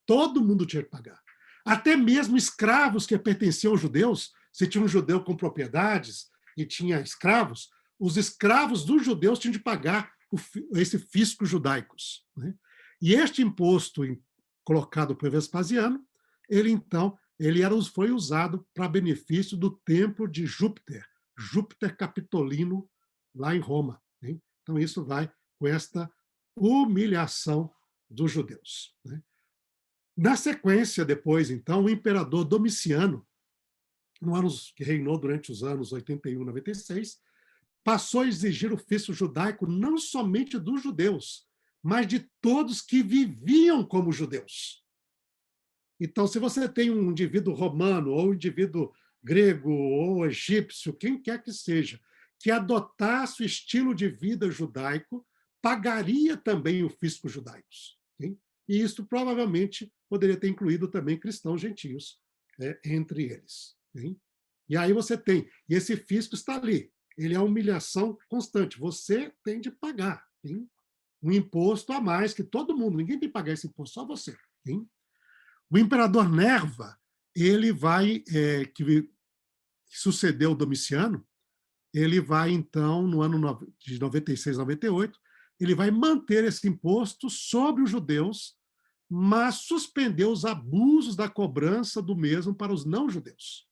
Todo mundo tinha que pagar. Até mesmo escravos que pertenciam aos judeus, se tinha um judeu com propriedades e tinha escravos, os escravos dos judeus tinham de pagar esse fisco judaicos. Né? E este imposto colocado por Vespasiano, ele então foi usado para benefício do templo de Júpiter, Júpiter Capitolino, lá em Roma. Né? Então, isso vai com esta humilhação dos judeus. Né? Na sequência, depois, então, o imperador Domiciano, que reinou durante os anos 81 e 96, passou a exigir o fisco judaico não somente dos judeus, mas de todos que viviam como judeus. Então, se você tem um indivíduo romano, ou um indivíduo grego, ou egípcio, quem quer que seja, que adotasse o estilo de vida judaico, pagaria também o fisco judaicos. Okay? E isso provavelmente poderia ter incluído também cristãos gentios entre eles. Okay? E aí você tem, e esse fisco está ali, ele é a humilhação constante, você tem de pagar um imposto a mais que todo mundo, ninguém tem que pagar esse imposto, só você. O imperador Nerva, ele vai, que sucedeu o Domiciano, ele vai, então, no ano de 96, 98, ele vai manter esse imposto sobre os judeus, mas suspendeu os abusos da cobrança do mesmo para os não-judeus.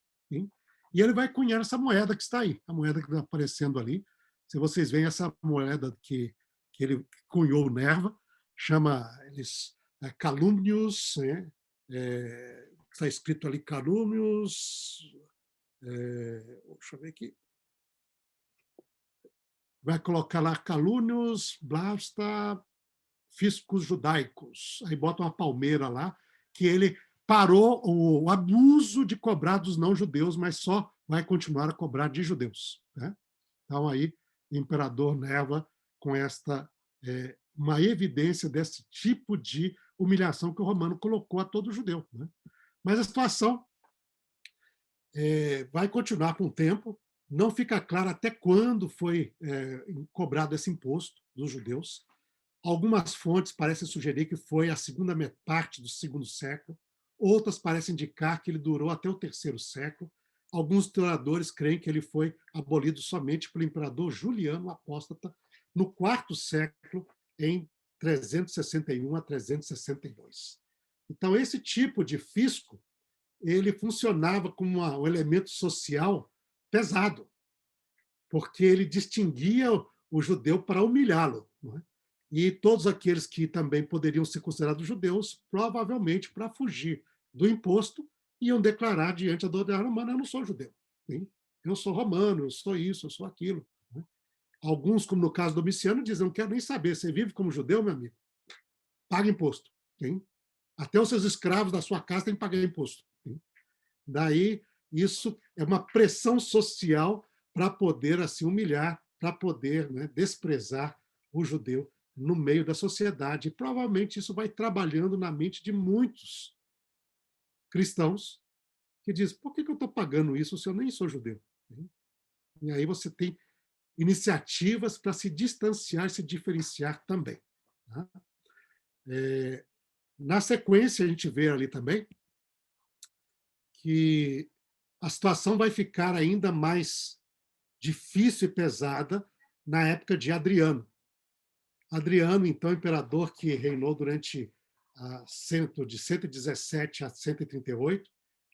E ele vai cunhar essa moeda que está aí, a moeda que está aparecendo ali. Se vocês veem essa moeda que ele cunhou Nerva, chama eles calúmnios, está escrito ali calúmnios, deixa eu ver aqui, vai colocar lá calúnios, blasta, fiscos judaicos. Aí bota uma palmeira lá, que ele parou o abuso de cobrar dos não-judeus, mas só vai continuar a cobrar de judeus. Né? Então, aí, o imperador Nerva, com uma evidência desse tipo de humilhação que o romano colocou a todo judeu. Né? Mas a situação vai continuar com o tempo, não fica claro até quando foi cobrado esse imposto dos judeus. Algumas fontes parecem sugerir que foi a segunda parte do segundo século, outras parecem indicar que ele durou até o terceiro século. Alguns historiadores creem que ele foi abolido somente pelo imperador Juliano Apóstata no quarto século, em 361 a 362. Então, esse tipo de fisco ele funcionava como um elemento social pesado, porque ele distinguia o judeu para humilhá-lo. Não é? E todos aqueles que também poderiam ser considerados judeus, provavelmente para fugir do imposto, iam declarar diante da autoridade romana: eu não sou judeu, hein? Eu sou romano, eu sou isso, eu sou aquilo. Né? Alguns, como no caso do Domiciano, dizem: não quero nem saber, você vive como judeu, meu amigo? Paga imposto. Hein? Até os seus escravos da sua casa têm que pagar imposto. Hein? Daí, isso é uma pressão social para poder assim humilhar, para poder desprezar o judeu no meio da sociedade. E provavelmente isso vai trabalhando na mente de muitos cristãos que dizem: por que eu estou pagando isso se eu nem sou judeu? E aí você tem iniciativas para se distanciar e se diferenciar também. Tá? Na sequência, a gente vê ali também que a situação vai ficar ainda mais difícil e pesada na época de Adriano. Adriano, então, imperador que reinou durante de 117 a 138,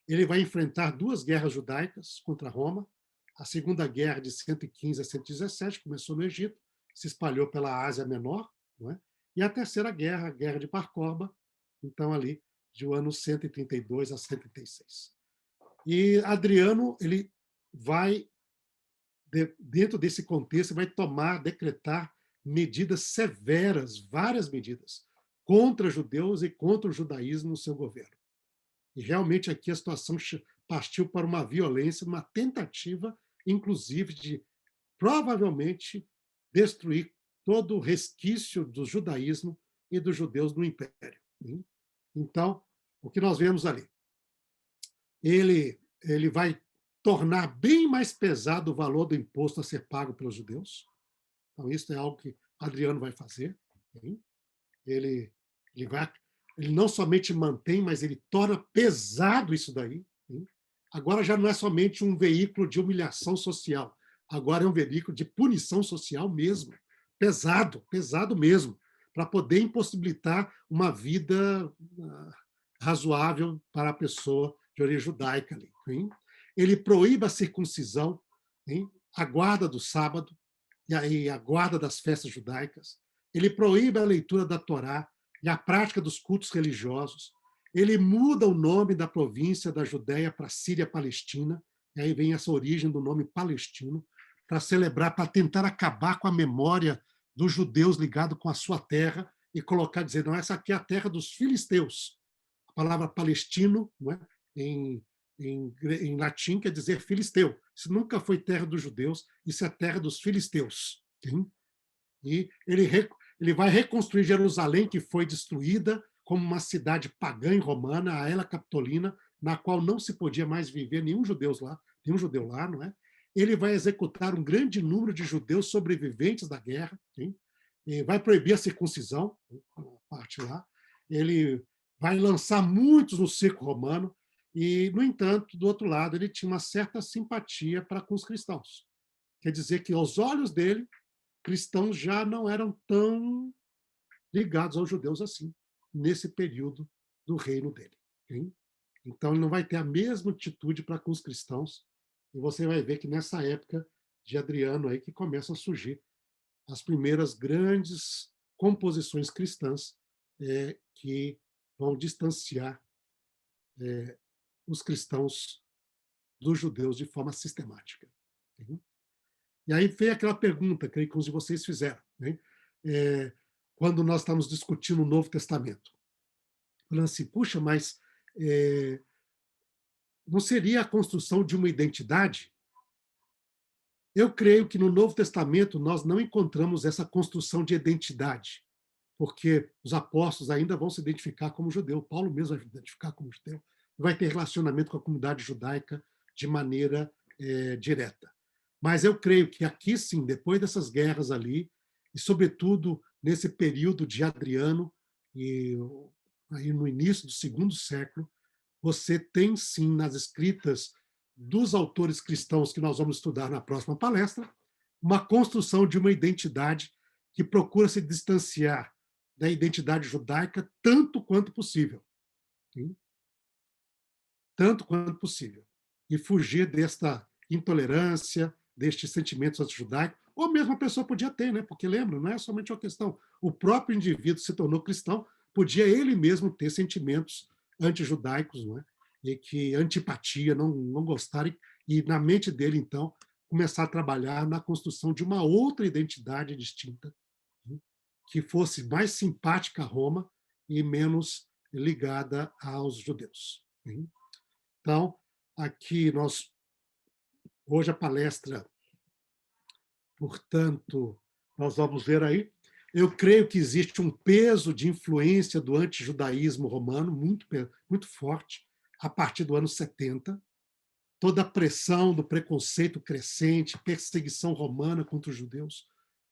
ele vai enfrentar duas guerras judaicas contra Roma. A Segunda Guerra, de 115 a 117, começou no Egito, se espalhou pela Ásia Menor, não é? E a Terceira Guerra, a Guerra de Bar Corba, então ali de ano 132 a 136. E Adriano, ele vai, dentro desse contexto, vai decretar medidas severas, várias medidas, contra judeus e contra o judaísmo no seu governo. E realmente aqui a situação partiu para uma violência, uma tentativa, inclusive, de provavelmente destruir todo o resquício do judaísmo e dos judeus no Império. Então, o que nós vemos ali? Ele vai tornar bem mais pesado o valor do imposto a ser pago pelos judeus. Então, isso é algo que Adriano vai fazer. Ele não somente mantém, mas ele torna pesado isso daí. Agora já não é somente um veículo de humilhação social, agora é um veículo de punição social mesmo. Pesado, pesado mesmo, para poder impossibilitar uma vida razoável para a pessoa de origem judaica ali. Ele proíbe a circuncisão, a guarda do sábado e a guarda das festas judaicas. Ele proíbe a leitura da Torá e a prática dos cultos religiosos. Ele muda o nome da província da Judéia para Síria-Palestina, e aí vem essa origem do nome palestino, para celebrar, para tentar acabar com a memória dos judeus ligados com a sua terra e colocar, dizer, não, essa aqui é a terra dos filisteus. A palavra palestino, não é? Em latim, quer dizer filisteu. Isso nunca foi terra dos judeus, isso é terra dos filisteus. Sim? E ele Ele vai reconstruir Jerusalém, que foi destruída como uma cidade pagã e romana, a Ela Capitolina, na qual não se podia mais viver nenhum judeu lá, não é? Ele vai executar um grande número de judeus sobreviventes da guerra, sim? E vai proibir a circuncisão, parte lá. Ele vai lançar muitos no circo romano e, no entanto, do outro lado, ele tinha uma certa simpatia para com os cristãos. Quer dizer que, aos olhos dele, cristãos já não eram tão ligados aos judeus assim, nesse período do reino dele. Hein? Então, ele não vai ter a mesma atitude para com os cristãos, e você vai ver que nessa época de Adriano aí que começam a surgir as primeiras grandes composições cristãs que vão distanciar os cristãos dos judeus de forma sistemática. Hein? E aí vem aquela pergunta que alguns de vocês fizeram, né? Quando nós estamos discutindo o Novo Testamento. Falando assim, puxa, mas não seria a construção de uma identidade? Eu creio que no Novo Testamento nós não encontramos essa construção de identidade, porque os apóstolos ainda vão se identificar como judeu. Paulo mesmo vai se identificar como judeu. Vai ter relacionamento com a comunidade judaica de maneira direta. Mas eu creio que aqui sim, depois dessas guerras ali, e sobretudo nesse período de Adriano, e aí no início do segundo século, você tem sim nas escritas dos autores cristãos que nós vamos estudar na próxima palestra, uma construção de uma identidade que procura se distanciar da identidade judaica tanto quanto possível. Sim? Tanto quanto possível. E fugir desta intolerância, destes sentimentos anti-judaicos, ou mesmo a pessoa podia ter, né? Porque lembra, não é somente uma questão. O próprio indivíduo se tornou cristão, podia ele mesmo ter sentimentos anti-judaicos, não é? E que antipatia, não gostar, e na mente dele, então, começar a trabalhar na construção de uma outra identidade distinta, que fosse mais simpática a Roma e menos ligada aos judeus. Então, aqui hoje a palestra, portanto, nós vamos ver aí. Eu creio que existe um peso de influência do antijudaísmo romano muito forte a partir do ano 70. Toda a pressão do preconceito crescente, perseguição romana contra os judeus,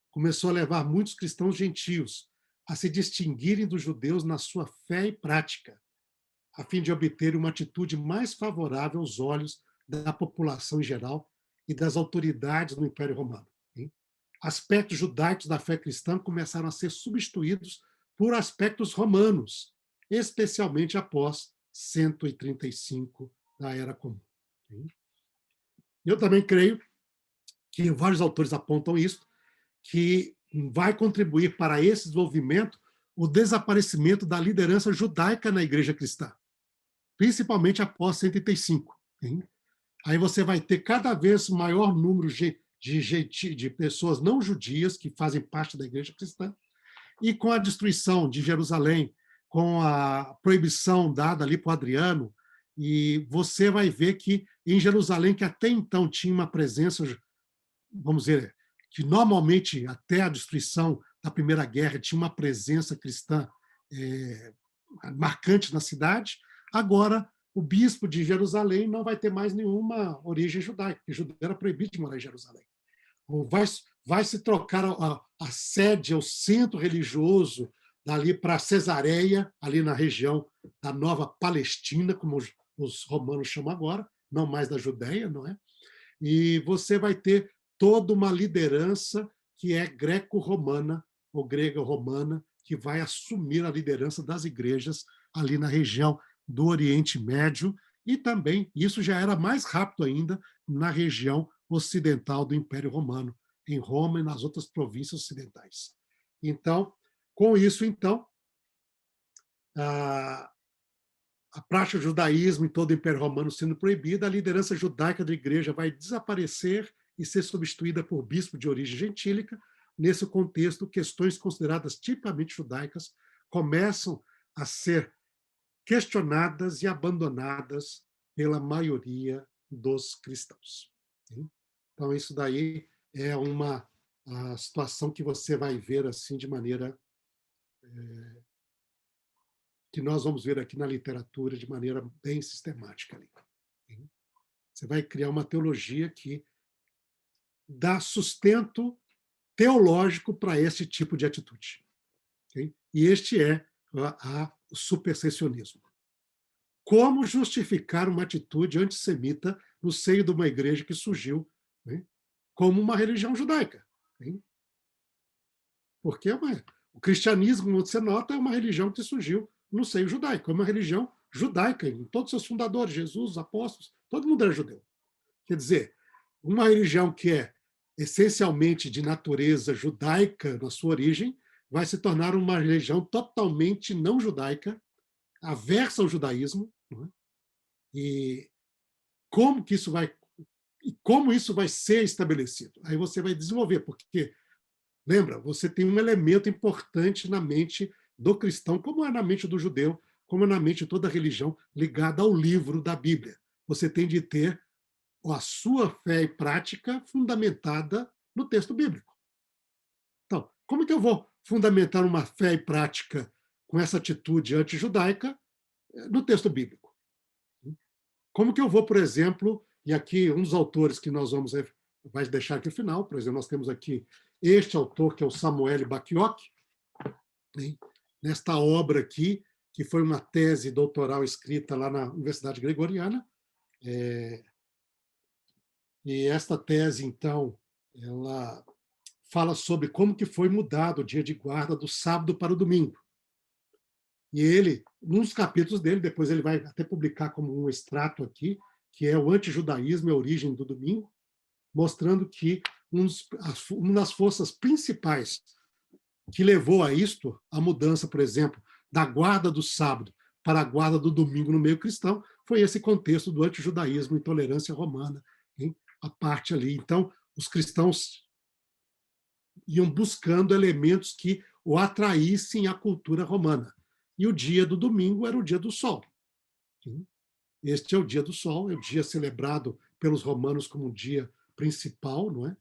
começou a levar muitos cristãos gentios a se distinguirem dos judeus na sua fé e prática, a fim de obter uma atitude mais favorável aos olhos da população em geral e das autoridades do Império Romano. Aspectos judaicos da fé cristã começaram a ser substituídos por aspectos romanos, especialmente após 135 da Era Comum. Eu também creio que vários autores apontam isso, que vai contribuir para esse desenvolvimento o desaparecimento da liderança judaica na igreja cristã, principalmente após 135. Aí você vai ter cada vez maior número de pessoas não judias que fazem parte da igreja cristã, e com a destruição de Jerusalém, com a proibição dada ali para Adriano, e você vai ver que em Jerusalém, que até então tinha uma presença, vamos dizer, que normalmente até a destruição da Primeira Guerra tinha uma presença cristã marcante na cidade, agora o bispo de Jerusalém não vai ter mais nenhuma origem judaica, porque judeu era proibido de morar em Jerusalém. Vai se trocar a sede, o centro religioso, dali para Cesareia, ali na região da Nova Palestina, como os romanos chamam agora, não mais da Judéia, não é? E você vai ter toda uma liderança que é greco-romana, ou grega-romana, que vai assumir a liderança das igrejas ali na região do Oriente Médio, e também, isso já era mais rápido ainda, na região ocidental do Império Romano, em Roma e nas outras províncias ocidentais. Então, com isso, então, a prática do judaísmo em todo o Império Romano sendo proibida, a liderança judaica da igreja vai desaparecer e ser substituída por bispo de origem gentílica. Nesse contexto, questões consideradas tipicamente judaicas começam a ser questionadas e abandonadas pela maioria dos cristãos. Então, isso daí é uma a situação que você vai ver assim de maneira que nós vamos ver aqui na literatura de maneira bem sistemática ali. Você vai criar uma teologia que dá sustento teológico para esse tipo de atitude. Okay? E este é o supersessionismo. Como justificar uma atitude antissemita no seio de uma igreja que surgiu, né, como uma religião judaica? Né? Porque o cristianismo, como você nota, é uma religião que surgiu no seio judaico, é uma religião judaica, em todos os seus fundadores, Jesus, os apóstolos, todo mundo era judeu. Quer dizer, uma religião que é essencialmente de natureza judaica na sua origem, vai se tornar uma religião totalmente não judaica, aversa ao judaísmo, né? E como que isso vai como isso vai ser estabelecido? Aí você vai desenvolver, porque lembra, você tem um elemento importante na mente do cristão, como é na mente do judeu, como é na mente de toda religião ligada ao livro da Bíblia. Você tem de ter a sua fé e prática fundamentada no texto bíblico. Então, como é que eu vou fundamentar uma fé e prática com essa atitude antijudaica no texto bíblico? Como que eu vou, por exemplo, e aqui um dos autores que nós vamos vai deixar aqui no final, por exemplo, nós temos aqui este autor, que é o Samuel Bacchiocchi, né, nesta obra aqui, que foi uma tese doutoral escrita lá na Universidade Gregoriana, e esta tese, então, ela fala sobre como que foi mudado o dia de guarda do sábado para o domingo. E ele, nos capítulos dele, depois ele vai até publicar como um extrato aqui, que é o antijudaísmo e a origem do domingo, mostrando que uma das forças principais que levou a isto, a mudança, por exemplo, da guarda do sábado para a guarda do domingo no meio cristão, foi esse contexto do antijudaísmo, intolerância romana, hein? A parte ali. Então, os cristãos iam buscando elementos que o atraíssem à cultura romana. E o dia do domingo era o dia do sol. Este é o dia do sol, é o dia celebrado pelos romanos como um dia principal, não é?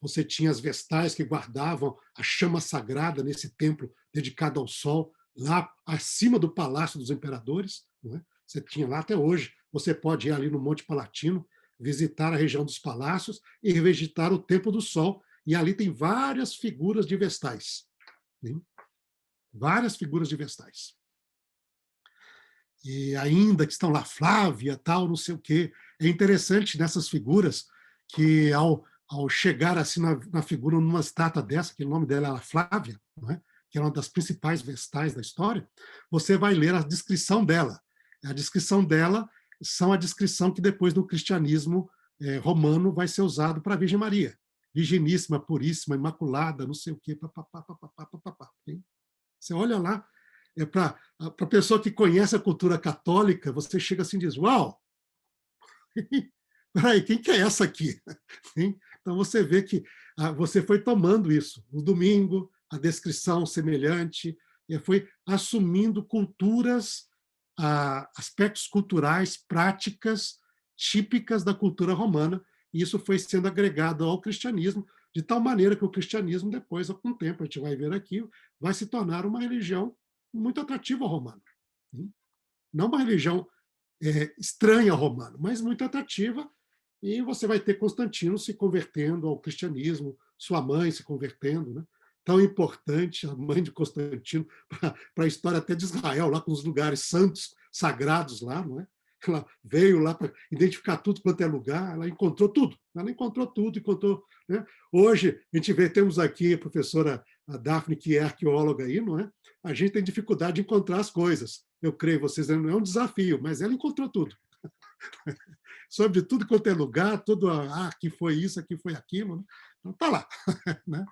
Você tinha as vestais que guardavam a chama sagrada nesse templo dedicado ao sol, lá acima do palácio dos imperadores, não é? Você tinha lá até hoje. Você pode ir ali no Monte Palatino, visitar a região dos palácios e revisitar o Templo do Sol, e ali tem várias figuras de vestais. Né? Várias figuras de vestais. E ainda que estão lá Flávia, tal, não sei o quê. É interessante nessas figuras que ao chegar assim na figura, numa estátua dessa, que o nome dela era Flávia, não é? Que é uma das principais vestais da história, você vai ler a descrição dela. A descrição dela são a descrição que depois do cristianismo romano vai ser usado para a Virgem Maria. Virginíssima, puríssima, imaculada, não sei o quê. Você olha lá, para a pessoa que conhece a cultura católica, você chega assim e diz, uau, peraí, quem que é essa aqui? Então você vê que você foi tomando isso. No domingo, a descrição semelhante, e foi assumindo culturas, aspectos culturais, práticas típicas da cultura romana, e isso foi sendo agregado ao cristianismo, de tal maneira que o cristianismo, depois, com o tempo, a gente vai ver aqui, vai se tornar uma religião muito atrativa ao romano. Não uma religião estranha ao romano, mas muito atrativa, e você vai ter Constantino se convertendo ao cristianismo, sua mãe se convertendo, né? Tão importante a mãe de Constantino para a história até de Israel, lá com os lugares santos, sagrados lá, não é? Ela veio lá para identificar tudo quanto é lugar, ela encontrou tudo, encontrou. Né? Hoje, a gente vê, temos aqui a professora Daphne, que é arqueóloga aí, não é? A gente tem dificuldade de encontrar as coisas. Eu creio, vocês, não é um desafio, mas ela encontrou tudo. Sobre tudo quanto é lugar, tudo, aqui foi isso, aqui foi aquilo, né? Então tá lá. Né?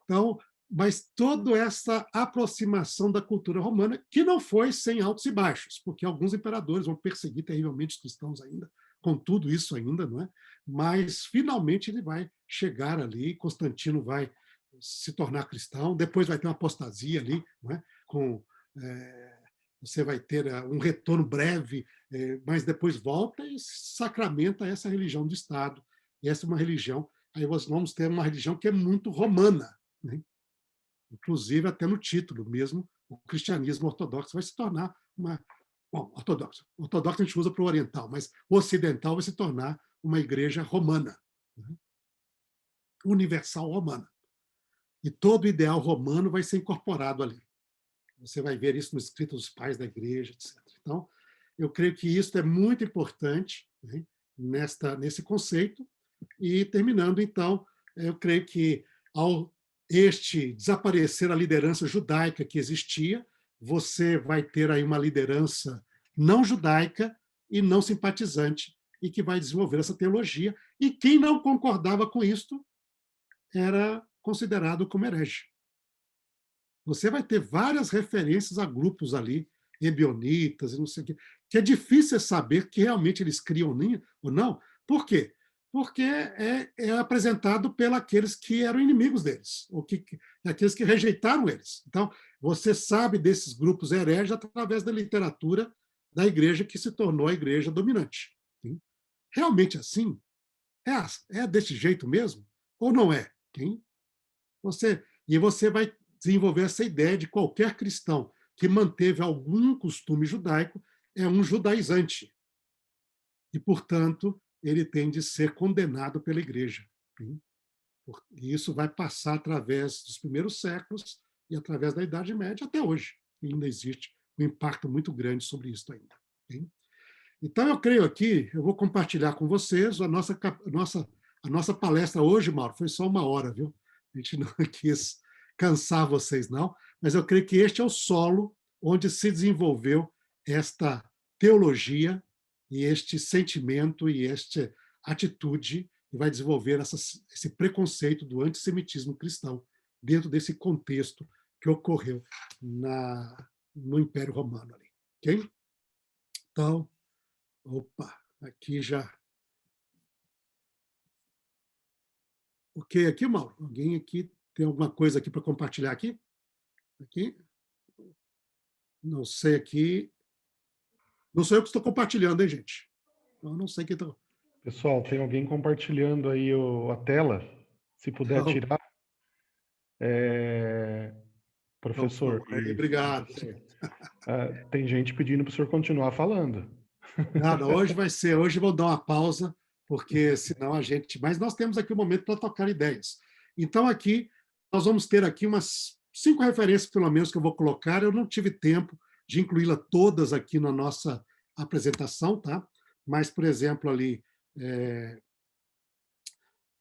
Então, mas toda essa aproximação da cultura romana, que não foi sem altos e baixos, porque alguns imperadores vão perseguir terrivelmente os cristãos ainda, com tudo isso ainda, não é? Mas finalmente ele vai chegar ali, Constantino vai se tornar cristão, depois vai ter uma apostasia ali, não é? Você vai ter um retorno breve, mas depois volta e sacramenta essa religião do Estado. E essa é uma religião aí nós vamos ter uma religião que é muito romana, né? Inclusive até no título mesmo, o cristianismo ortodoxo vai se tornar uma... Bom, ortodoxo. Ortodoxo a gente usa para o oriental, mas o ocidental vai se tornar uma igreja romana, né? Universal romana. E todo o ideal romano vai ser incorporado ali. Você vai ver isso no escrito dos pais da igreja, etc. Então, eu creio que isso é muito importante, né, nesse conceito. E, terminando, então, eu creio que, ao desaparecer a liderança judaica que existia, você vai ter aí uma liderança não judaica e não simpatizante, e que vai desenvolver essa teologia. E quem não concordava com isto era considerado como herege. Você vai ter várias referências a grupos ali, ebionitas e não sei o quê, que é difícil saber que realmente eles criam ou não. Por quê? Porque é apresentado pelos que eram inimigos deles, ou aqueles que rejeitaram eles. Então, você sabe desses grupos hereges através da literatura da igreja que se tornou a igreja dominante. Realmente assim? É desse jeito mesmo? Ou não é? Você vai desenvolver essa ideia de qualquer cristão que manteve algum costume judaico é um judaizante. E, portanto, ele tem de ser condenado pela igreja. E isso vai passar através dos primeiros séculos e através da Idade Média até hoje. E ainda existe um impacto muito grande sobre isso ainda. Então, eu creio aqui, eu vou compartilhar com vocês a nossa palestra hoje, Mauro, foi só 1 hora, viu? A gente não quis cansar vocês, não, mas eu creio que este é o solo onde se desenvolveu esta teologia e este sentimento e esta atitude que vai desenvolver esse preconceito do antissemitismo cristão dentro desse contexto que ocorreu no Império Romano ali. Ok? Então, opa, aqui já. Ok, aqui, Mauro? Alguém aqui tem alguma coisa aqui para compartilhar aqui? Aqui? Não sei aqui. Não sou eu que estou compartilhando, hein, gente? Eu não sei quem está. Pessoal, tem alguém compartilhando aí a tela. Se puder Então, tirar. Professor, por aí, obrigado. tem gente pedindo para o senhor continuar falando. Nada, hoje vou dar uma pausa, porque senão a gente... Mas nós temos aqui um momento para tocar ideias. Então, aqui, nós vamos ter aqui umas 5 referências, pelo menos, que eu vou colocar. Eu não tive tempo de incluí-la todas aqui na nossa apresentação, tá? Mas, por exemplo, ali,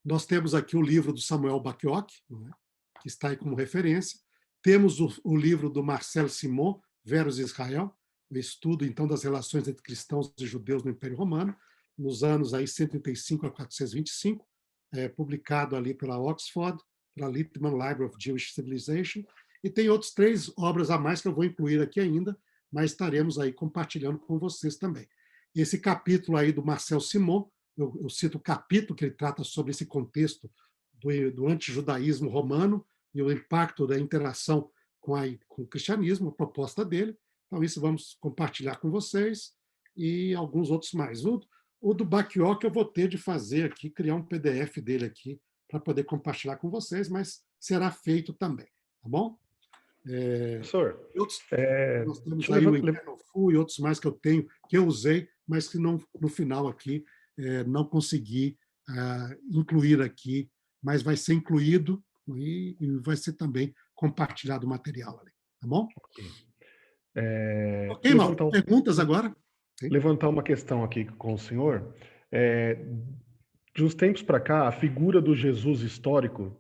nós temos aqui o livro do Samuel Bacchiocchi, não é? Que está aí como referência. Temos o livro do Marcel Simon, Verus Israel, o estudo, então, das relações entre cristãos e judeus no Império Romano, nos anos aí 135 a 425, publicado ali pela Oxford, pela Littman Library of Jewish Civilization, e tem outras 3 obras a mais que eu vou incluir aqui ainda, mas estaremos aí compartilhando com vocês também. Esse capítulo aí do Marcel Simon, eu cito o capítulo que ele trata sobre esse contexto do antijudaísmo romano e o impacto da interação com o cristianismo, a proposta dele. Então, isso vamos compartilhar com vocês e alguns outros mais. O do Bacchiocchi eu vou ter de fazer aqui, criar um PDF dele aqui para poder compartilhar com vocês, mas será feito também, tá bom? Professor, nós temos aí o Inferno Full e outros mais que eu tenho, que eu usei, mas que não, no final aqui não consegui incluir aqui, mas vai ser incluído e vai ser também compartilhado o material ali, tá bom? Ok, Mauro, perguntas agora? Levantar uma questão aqui com o senhor. De uns tempos para cá, a figura do Jesus histórico,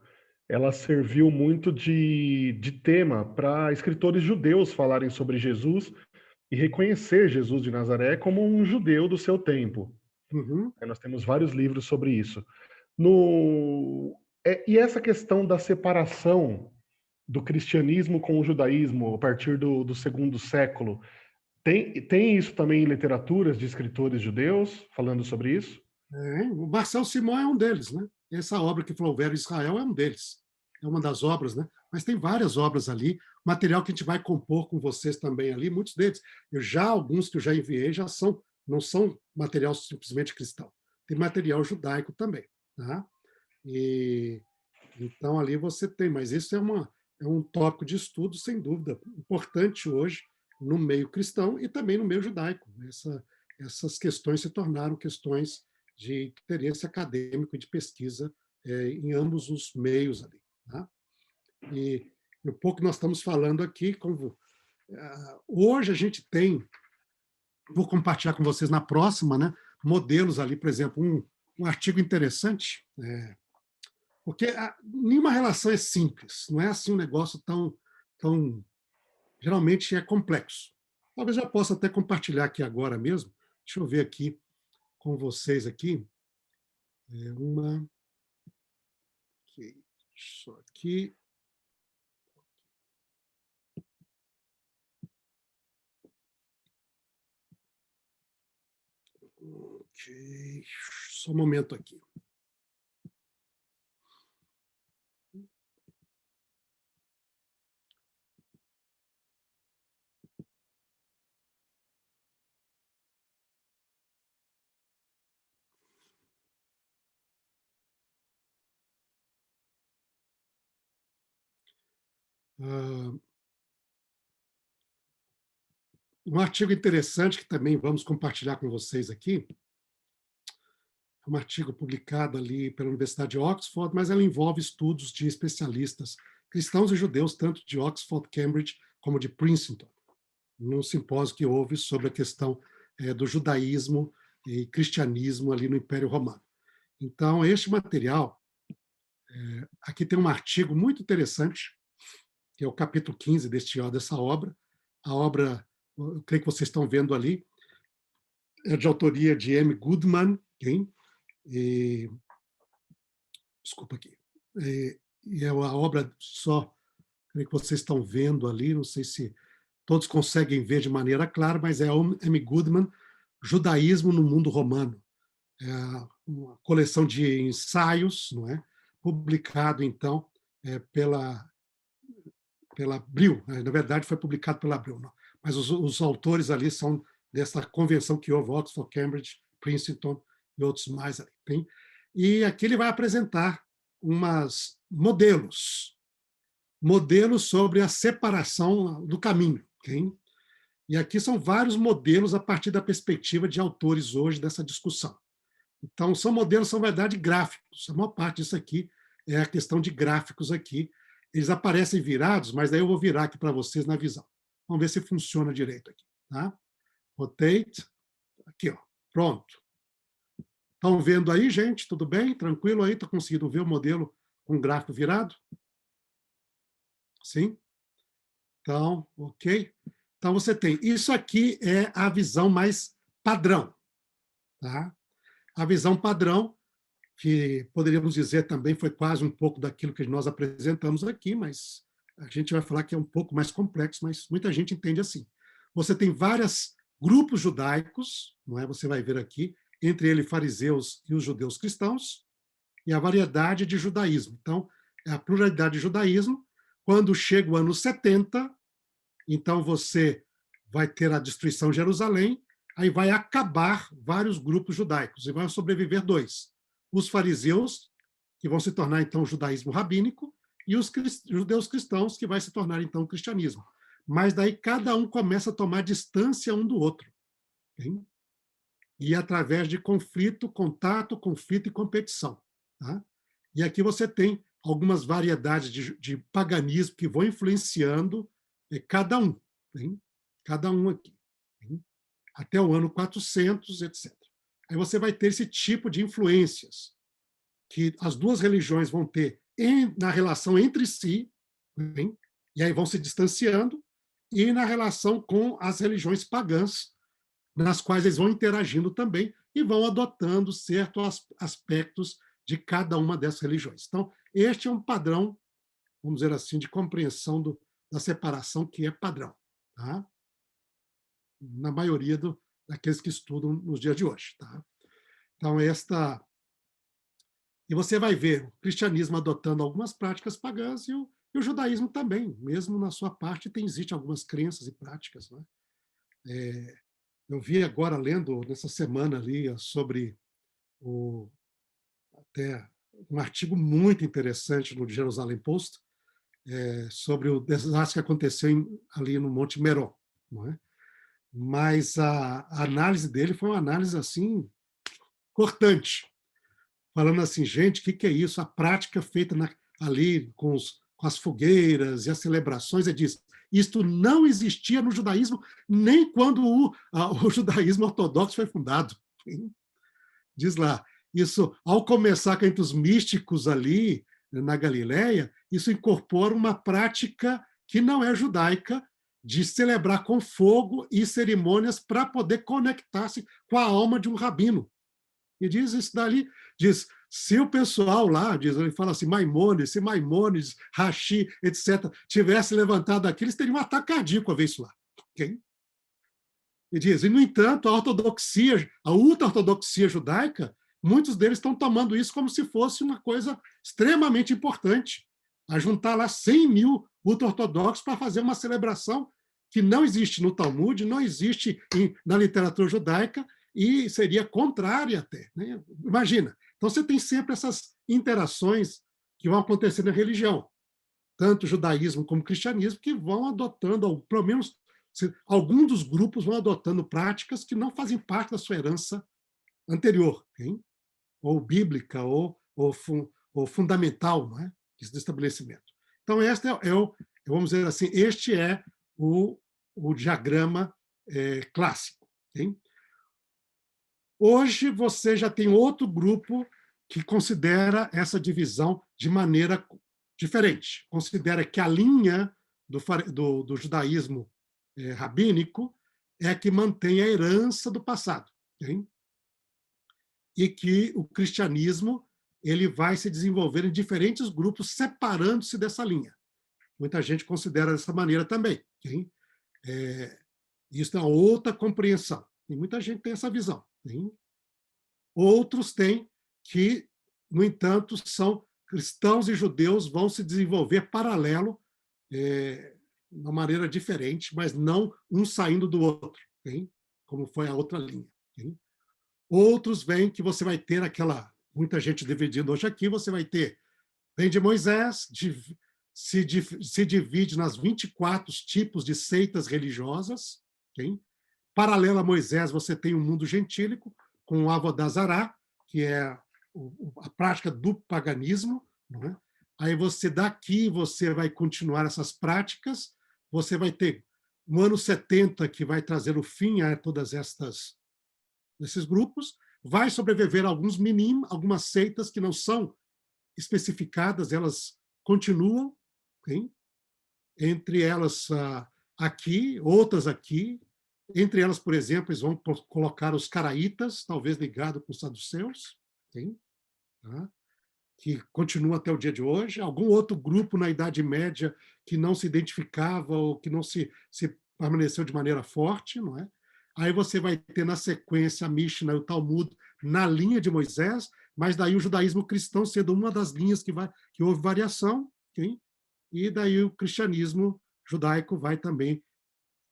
ela serviu muito de tema para escritores judeus falarem sobre Jesus e reconhecer Jesus de Nazaré como um judeu do seu tempo. Uhum. Nós temos vários livros sobre isso. E essa questão da separação do cristianismo com o judaísmo a partir do segundo século, tem isso também em literaturas de escritores judeus falando sobre isso? O Marcel Simon é um deles, né? Essa obra que falou Vero Israel é um deles. É uma das obras, né? Mas tem várias obras ali, material que a gente vai compor com vocês também ali, muitos deles. Alguns que eu já enviei não são material simplesmente cristão. Tem material judaico também, tá? E então ali você tem, mas isso é um tópico de estudo, sem dúvida, importante hoje no meio cristão e também no meio judaico. Essas questões se tornaram questões de interesse acadêmico e de pesquisa em ambos os meios ali. Tá? E um pouco nós estamos falando aqui, como hoje a gente tem, vou compartilhar com vocês na próxima, né, modelos ali, por exemplo, um artigo interessante, porque nenhuma relação é simples, não é assim um negócio tão geralmente é complexo. Talvez eu possa até compartilhar aqui agora mesmo. Deixa eu ver aqui com vocês aqui. Uma. Isso aqui. Ok. Só um momento aqui. Um artigo interessante que também vamos compartilhar com vocês aqui, é um artigo publicado ali pela Universidade de Oxford, mas ela envolve estudos de especialistas cristãos e judeus, tanto de Oxford, Cambridge, como de Princeton, num simpósio que houve sobre a questão do judaísmo e cristianismo ali no Império Romano. Então, este material, aqui tem um artigo muito interessante, que é o capítulo 15 dessa obra. A obra, eu creio que vocês estão vendo ali, é de autoria de M. Goodman, e, desculpa aqui, e é uma obra só, creio que vocês estão vendo ali, não sei se todos conseguem ver de maneira clara, mas é M. Goodman, Judaísmo no Mundo Romano. É uma coleção de ensaios, não é? Publicado, então, pela Abril. Na verdade, foi publicado pela Abril, não. Mas os autores ali são dessa convenção que houve, Oxford, Cambridge, Princeton e outros mais ali. Tem? E aqui ele vai apresentar modelos sobre a separação do caminho. Okay? E aqui são vários modelos a partir da perspectiva de autores hoje dessa discussão. Então, são modelos, são, na verdade, gráficos. A maior parte disso aqui é a questão de gráficos aqui. Eles aparecem virados, mas daí eu vou virar aqui para vocês na visão. Vamos ver se funciona direito aqui. Tá? Rotate. Aqui, ó. Pronto. Estão vendo aí, gente? Tudo bem? Tranquilo aí? Está conseguindo ver o modelo com o gráfico virado? Sim? Então, ok. Então, você tem. Isso aqui é a visão mais padrão. Tá? A visão padrão, que poderíamos dizer também foi quase um pouco daquilo que nós apresentamos aqui, mas a gente vai falar que é um pouco mais complexo, mas muita gente entende assim. Você tem vários grupos judaicos, não é? Você vai ver aqui, entre eles fariseus e os judeus cristãos, e a variedade de judaísmo. Então, a pluralidade de judaísmo, quando chega o ano 70, então você vai ter a destruição de Jerusalém, aí vai acabar vários grupos judaicos, e vai sobreviver dois. Os fariseus, que vão se tornar então o judaísmo rabínico, e os judeus cristãos, que vai se tornar então o cristianismo. Mas daí cada um começa a tomar distância um do outro. Okay? E através de conflito, contato, conflito e competição. Tá? E aqui você tem algumas variedades de paganismo que vão influenciando cada um. Hein? Cada um aqui. Hein? Até o ano 400, etc. Aí você vai ter esse tipo de influências que as duas religiões vão ter na relação entre si, hein? E aí vão se distanciando, e na relação com as religiões pagãs, nas quais eles vão interagindo também e vão adotando certos aspectos de cada uma dessas religiões. Então, este é um padrão, vamos dizer assim, de compreensão da separação que é padrão, tá? Na maioria daqueles que estudam nos dias de hoje. Tá? Então, e você vai ver o cristianismo adotando algumas práticas pagãs e o judaísmo também, mesmo na sua parte, existe algumas crenças e práticas. Né? Eu vi agora, lendo nessa semana ali, sobre até um artigo muito interessante no Jerusalem Post sobre o desastre que aconteceu ali no Monte Meron, não é? Mas a análise dele foi uma análise assim cortante, falando assim, gente, o que é isso? A prática feita ali com as fogueiras e as celebrações, ele diz, isto não existia no judaísmo nem quando o judaísmo ortodoxo foi fundado. Diz lá, isso, ao começar entre os místicos ali na Galileia, isso incorpora uma prática que não é judaica, de celebrar com fogo e cerimônias para poder conectar-se com a alma de um rabino. E diz isso dali, diz, se o pessoal lá, diz, ele fala assim, Maimônides, se Maimônides, Rashi, etc., tivesse levantado aqui, eles teriam um ataque cardíaco a ver isso lá. Okay? E diz, e no entanto, a ortodoxia, a ultra-ortodoxia judaica, muitos deles estão tomando isso como se fosse uma coisa extremamente importante, a juntar lá 100 mil ultra-ortodoxos para fazer uma celebração que não existe no Talmud, não existe na literatura judaica e seria contrária até. Né? Imagina. Então, você tem sempre essas interações que vão acontecer na religião, tanto judaísmo como cristianismo, que vão adotando, ou pelo menos alguns dos grupos vão adotando práticas que não fazem parte da sua herança anterior, hein? Ou bíblica, ou fundamental, não é? Do estabelecimento. Então, este vamos dizer assim, este é o diagrama clássico. Hein? Hoje, você já tem outro grupo que considera essa divisão de maneira diferente. Considera que a linha do judaísmo rabínico é que mantém a herança do passado. Hein? E que o cristianismo ele vai se desenvolver em diferentes grupos, separando-se dessa linha. Muita gente considera dessa maneira também. Hein? Isso é uma outra compreensão. E muita gente tem essa visão. Hein? Outros têm que, no entanto, são cristãos e judeus vão se desenvolver paralelo, de uma maneira diferente, mas não um saindo do outro, hein? Como foi a outra linha. Hein? Outros veem que você vai ter muita gente dividida hoje aqui, você vai ter, vem de Moisés, se divide nas 24 tipos de seitas religiosas. Okay? Paralelo a Moisés, você tem o mundo gentílico, com o Avodazará, que é a prática do paganismo. Não é? Aí daqui você vai continuar essas práticas, você vai ter no ano 70, que vai trazer o fim a todas esses grupos, vai sobreviver alguns minim, algumas seitas que não são especificadas, elas continuam, okay? Entre elas aqui, outras aqui, entre elas, por exemplo, eles vão colocar os caraítas, talvez ligado com os saduceus, okay? Tá? Que continua até o dia de hoje, algum outro grupo na Idade Média que não se identificava ou que não se permaneceu de maneira forte, não é? Aí você vai ter na sequência a Mishnah e o Talmud na linha de Moisés, mas daí o judaísmo cristão sendo uma das linhas que houve variação, okay? E daí o cristianismo judaico vai também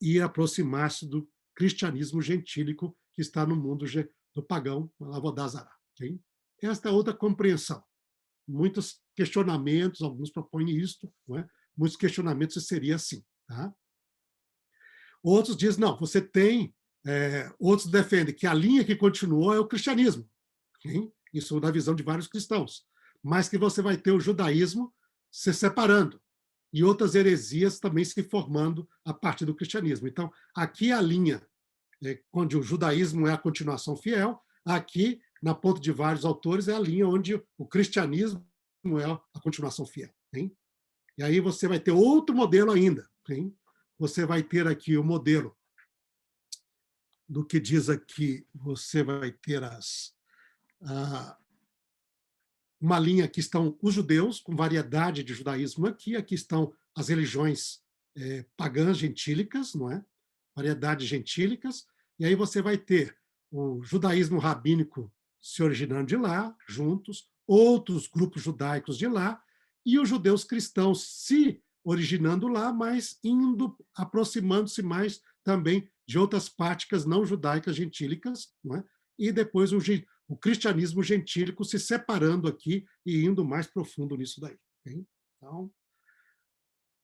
ir aproximar-se do cristianismo gentílico que está no mundo do pagão, Avodazará. Okay? Esta é outra compreensão. Muitos questionamentos, alguns propõem isto, não é? Muitos questionamentos seria assim. Tá? Outros dizem, não, você tem, outros defendem que a linha que continuou é o cristianismo. Okay? Isso da visão de vários cristãos. Mas que você vai ter o judaísmo se separando e outras heresias também se formando a partir do cristianismo. Então, aqui a linha, onde o judaísmo é a continuação fiel, aqui, na ponta de vários autores, é a linha onde o cristianismo é a continuação fiel. Hein? E aí você vai ter outro modelo ainda. Hein? Você vai ter aqui o modelo do que diz aqui, você vai ter uma linha que estão os judeus, com variedade de judaísmo aqui estão as religiões pagãs gentílicas, não é? Variedades gentílicas, e aí você vai ter o judaísmo rabínico se originando de lá, juntos, outros grupos judaicos de lá, e os judeus cristãos se originando lá, mas aproximando-se mais também de outras práticas não judaicas gentílicas, não é? E depois o cristianismo gentílico se separando aqui e indo mais profundo nisso daí. Hein? Então,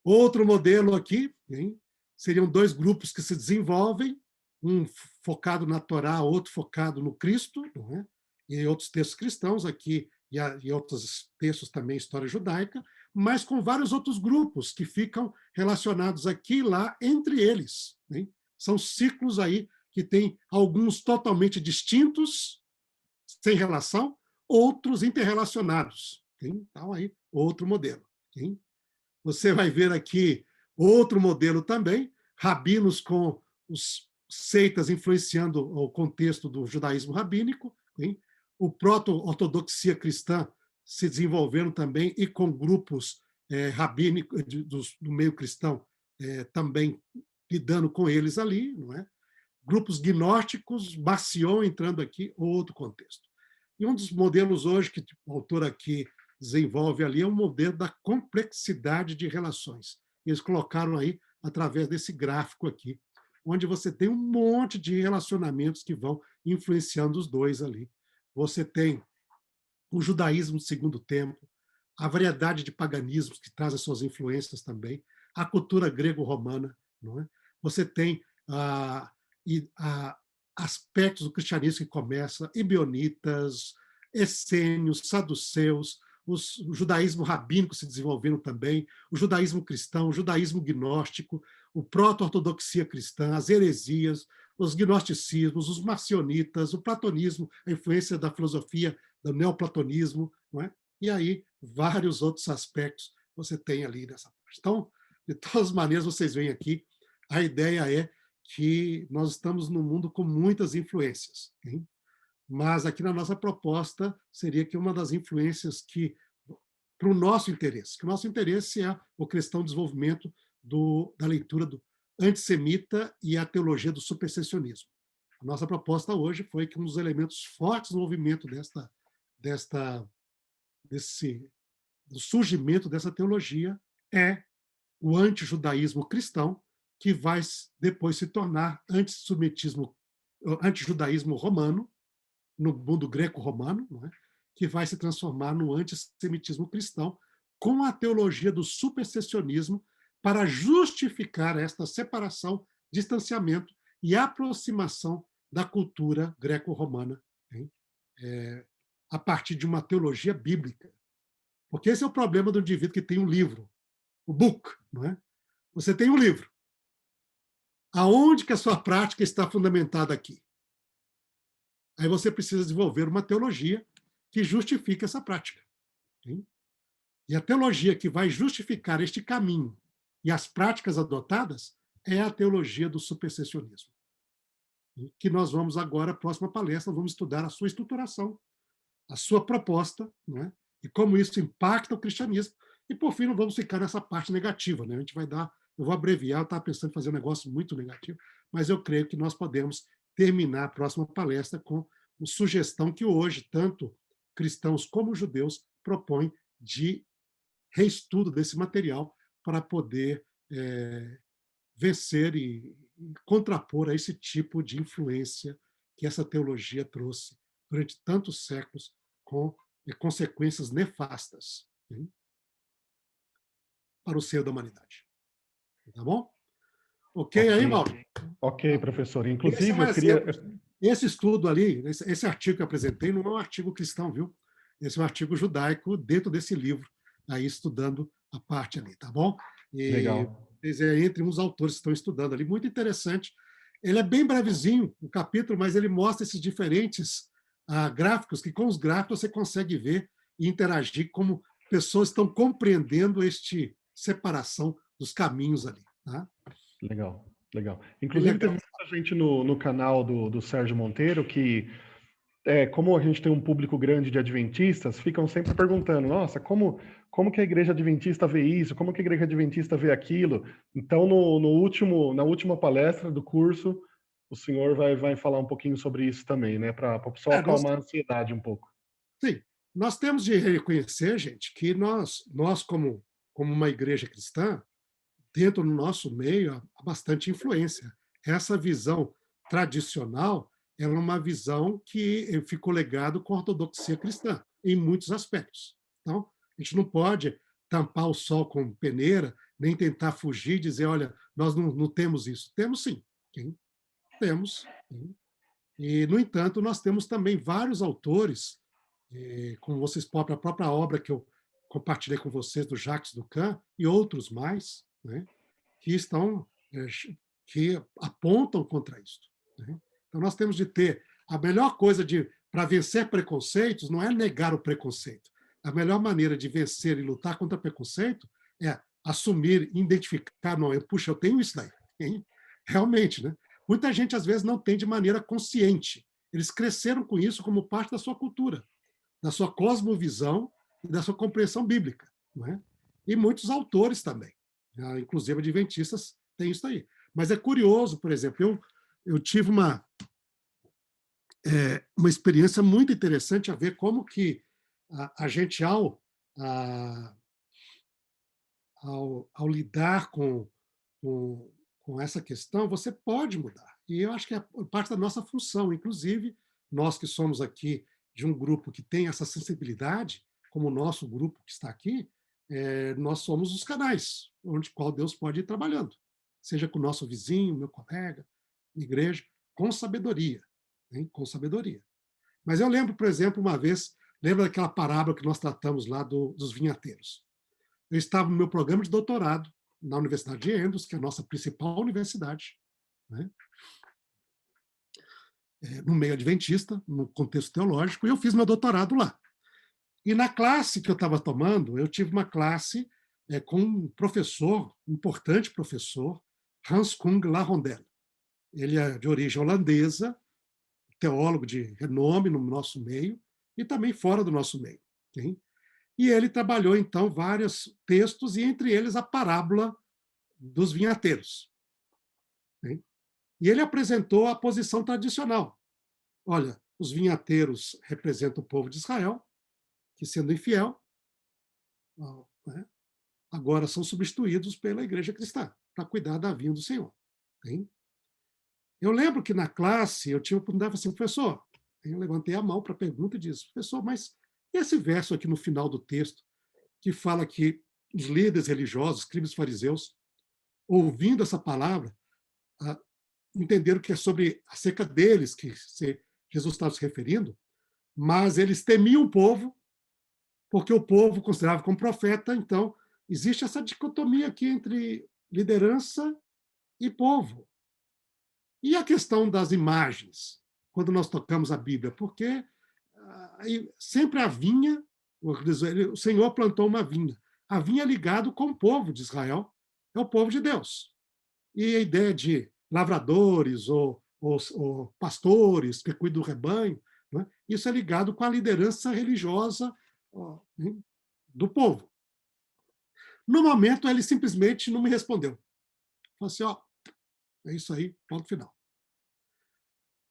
outro modelo aqui, hein? Seriam dois grupos que se desenvolvem, um focado na Torá, outro focado no Cristo, não é? E outros textos cristãos aqui, e outros textos também, história judaica, mas com vários outros grupos que ficam relacionados aqui e lá entre eles. Hein? São ciclos aí que têm alguns totalmente distintos, sem relação, outros interrelacionados. Hein? Então, aí, outro modelo. Hein? Você vai ver aqui outro modelo também, rabinos com os seitas influenciando o contexto do judaísmo rabínico, hein? O proto-ortodoxia cristã se desenvolvendo também e com grupos rabínicos do meio cristão também lidando com eles ali, não é? Grupos gnósticos, Marcion entrando aqui, outro contexto. E um dos modelos hoje que o autor aqui desenvolve ali é um modelo da complexidade de relações. Eles colocaram aí através desse gráfico aqui, onde você tem um monte de relacionamentos que vão influenciando os dois ali. Você tem o judaísmo do segundo tempo, a variedade de paganismos que traz as suas influências também, a cultura grego-romana, não é? Você tem aspectos do cristianismo que começa, ebionitas, essênios, saduceus, o judaísmo rabínico se desenvolvendo também, o judaísmo cristão, o judaísmo gnóstico, o proto-ortodoxia cristã, as heresias, os gnosticismos, os marcionitas, o platonismo, a influência da filosofia do neoplatonismo, não é? E aí vários outros aspectos você tem ali nessa parte. Então, de todas as maneiras, vocês veem aqui, a ideia é que nós estamos num mundo com muitas influências, hein? Mas aqui na nossa proposta seria que uma das influências que, para o nosso interesse, que o nosso interesse é o cristão desenvolvimento da leitura do antissemita e a teologia do supersessionismo. A nossa proposta hoje foi que um dos elementos fortes no movimento do surgimento dessa teologia é o antijudaísmo cristão, que vai depois se tornar antijudaísmo romano, no mundo greco-romano, não é? Que vai se transformar no antissemitismo cristão, com a teologia do supersessionismo, para justificar esta separação, distanciamento e aproximação da cultura greco-romana, a partir de uma teologia bíblica. Porque esse é o problema do indivíduo que tem um livro, o book, não é? Você tem um livro. Aonde que a sua prática está fundamentada aqui? Aí você precisa desenvolver uma teologia que justifique essa prática. Hein? E a teologia que vai justificar este caminho e as práticas adotadas é a teologia do supersessionismo. Que nós vamos agora, próxima palestra, vamos estudar a sua estruturação, a sua proposta, né? E como isso impacta o cristianismo. E, por fim, não vamos ficar nessa parte negativa. Né? A gente vai dar, eu vou abreviar, eu estava pensando em fazer um negócio muito negativo, mas eu creio que nós podemos terminar a próxima palestra com uma sugestão que hoje, tanto cristãos como judeus, propõem de reestudo desse material para poder vencer e contrapor a esse tipo de influência que essa teologia trouxe durante tantos séculos, com consequências nefastas, né, para o seio da humanidade. Tá bom? Ok aí, Mauro? Ok, professor. Inclusive, eu queria... Esse estudo ali, esse artigo que eu apresentei, não é um artigo cristão, viu? Esse é um artigo judaico dentro desse livro, aí estudando a parte ali, tá bom? E legal. Entre uns autores que estão estudando ali, muito interessante. Ele é bem brevezinho, o capítulo, mas ele mostra esses diferentes gráficos, que com os gráficos você consegue ver e interagir como pessoas estão compreendendo este separação dos caminhos ali. Tá? Legal, legal. Inclusive, teve muita gente no canal do Sérgio Monteiro que, como a gente tem um público grande de adventistas, ficam sempre perguntando, nossa, como que a igreja adventista vê isso? Como que a igreja adventista vê aquilo? Então, na última palestra do curso, o senhor vai falar um pouquinho sobre isso também, né? Para o pessoal acalmar a ansiedade um pouco. Sim, nós temos de reconhecer, gente, que nós como uma igreja cristã, dentro do nosso meio, há bastante influência. Essa visão tradicional, ela é uma visão que ficou legado com a ortodoxia cristã, em muitos aspectos. Então, a gente não pode tampar o sol com peneira, nem tentar fugir e dizer, olha, nós não temos isso. Temos sim, hein? Temos. Sim. E, no entanto, nós temos também vários autores, como vocês próprios, a própria obra que eu compartilhei com vocês, do Jacques Ducan, e outros mais, né, que estão, que apontam contra isso. Né? Então, nós temos de ter a melhor coisa para vencer preconceitos não é negar o preconceito. A melhor maneira de vencer e lutar contra preconceito é assumir, identificar, não, eu tenho isso daí. Hein? Realmente, né? Muita gente, às vezes, não tem de maneira consciente. Eles cresceram com isso como parte da sua cultura, da sua cosmovisão e da sua compreensão bíblica. Não é? E muitos autores também, inclusive adventistas, têm isso aí. Mas é curioso, por exemplo, eu tive uma experiência muito interessante a ver como que a gente, ao lidar com essa questão, você pode mudar. E eu acho que é parte da nossa função, inclusive, nós que somos aqui de um grupo que tem essa sensibilidade, como o nosso grupo que está aqui, nós somos os canais onde qual Deus pode ir trabalhando, seja com o nosso vizinho, meu colega, minha igreja, com sabedoria, hein? Com sabedoria. Mas eu lembro, por exemplo, uma vez, lembra daquela parábola que nós tratamos lá dos vinhateiros? Eu estava no meu programa de doutorado na Universidade de Andrews, que é a nossa principal universidade, né? No meio adventista, no contexto teológico, e eu fiz meu doutorado lá. E na classe que eu estava tomando, eu tive uma classe com um professor, um importante professor, Hans Kung Larondel. Ele é de origem holandesa, teólogo de renome no nosso meio e também fora do nosso meio. Hein? E ele trabalhou, então, vários textos, e entre eles a parábola dos vinhateiros. Hein? E ele apresentou a posição tradicional. Olha, os vinhateiros representam o povo de Israel, que, sendo infiel, né, agora são substituídos pela igreja cristã, para cuidar da vinha do Senhor. Hein? Eu lembro que na classe eu tinha a oportunidade de falar assim, professor, eu levantei a mão para a pergunta e disse, professor, mas esse verso aqui no final do texto, que fala que os líderes religiosos, escribas e fariseus, ouvindo essa palavra, entenderam que é acerca deles que Jesus estava se referindo, mas eles temiam o povo, porque o povo considerava como profeta, então existe essa dicotomia aqui entre liderança e povo. E a questão das imagens, quando nós tocamos a Bíblia, porque sempre a vinha, o Senhor plantou uma vinha. A vinha é ligado com o povo de Israel, é o povo de Deus. E a ideia de lavradores ou pastores que cuidam do rebanho, né? Isso é ligado com a liderança religiosa do povo. No momento, ele simplesmente não me respondeu. Falou assim, é isso aí, ponto final.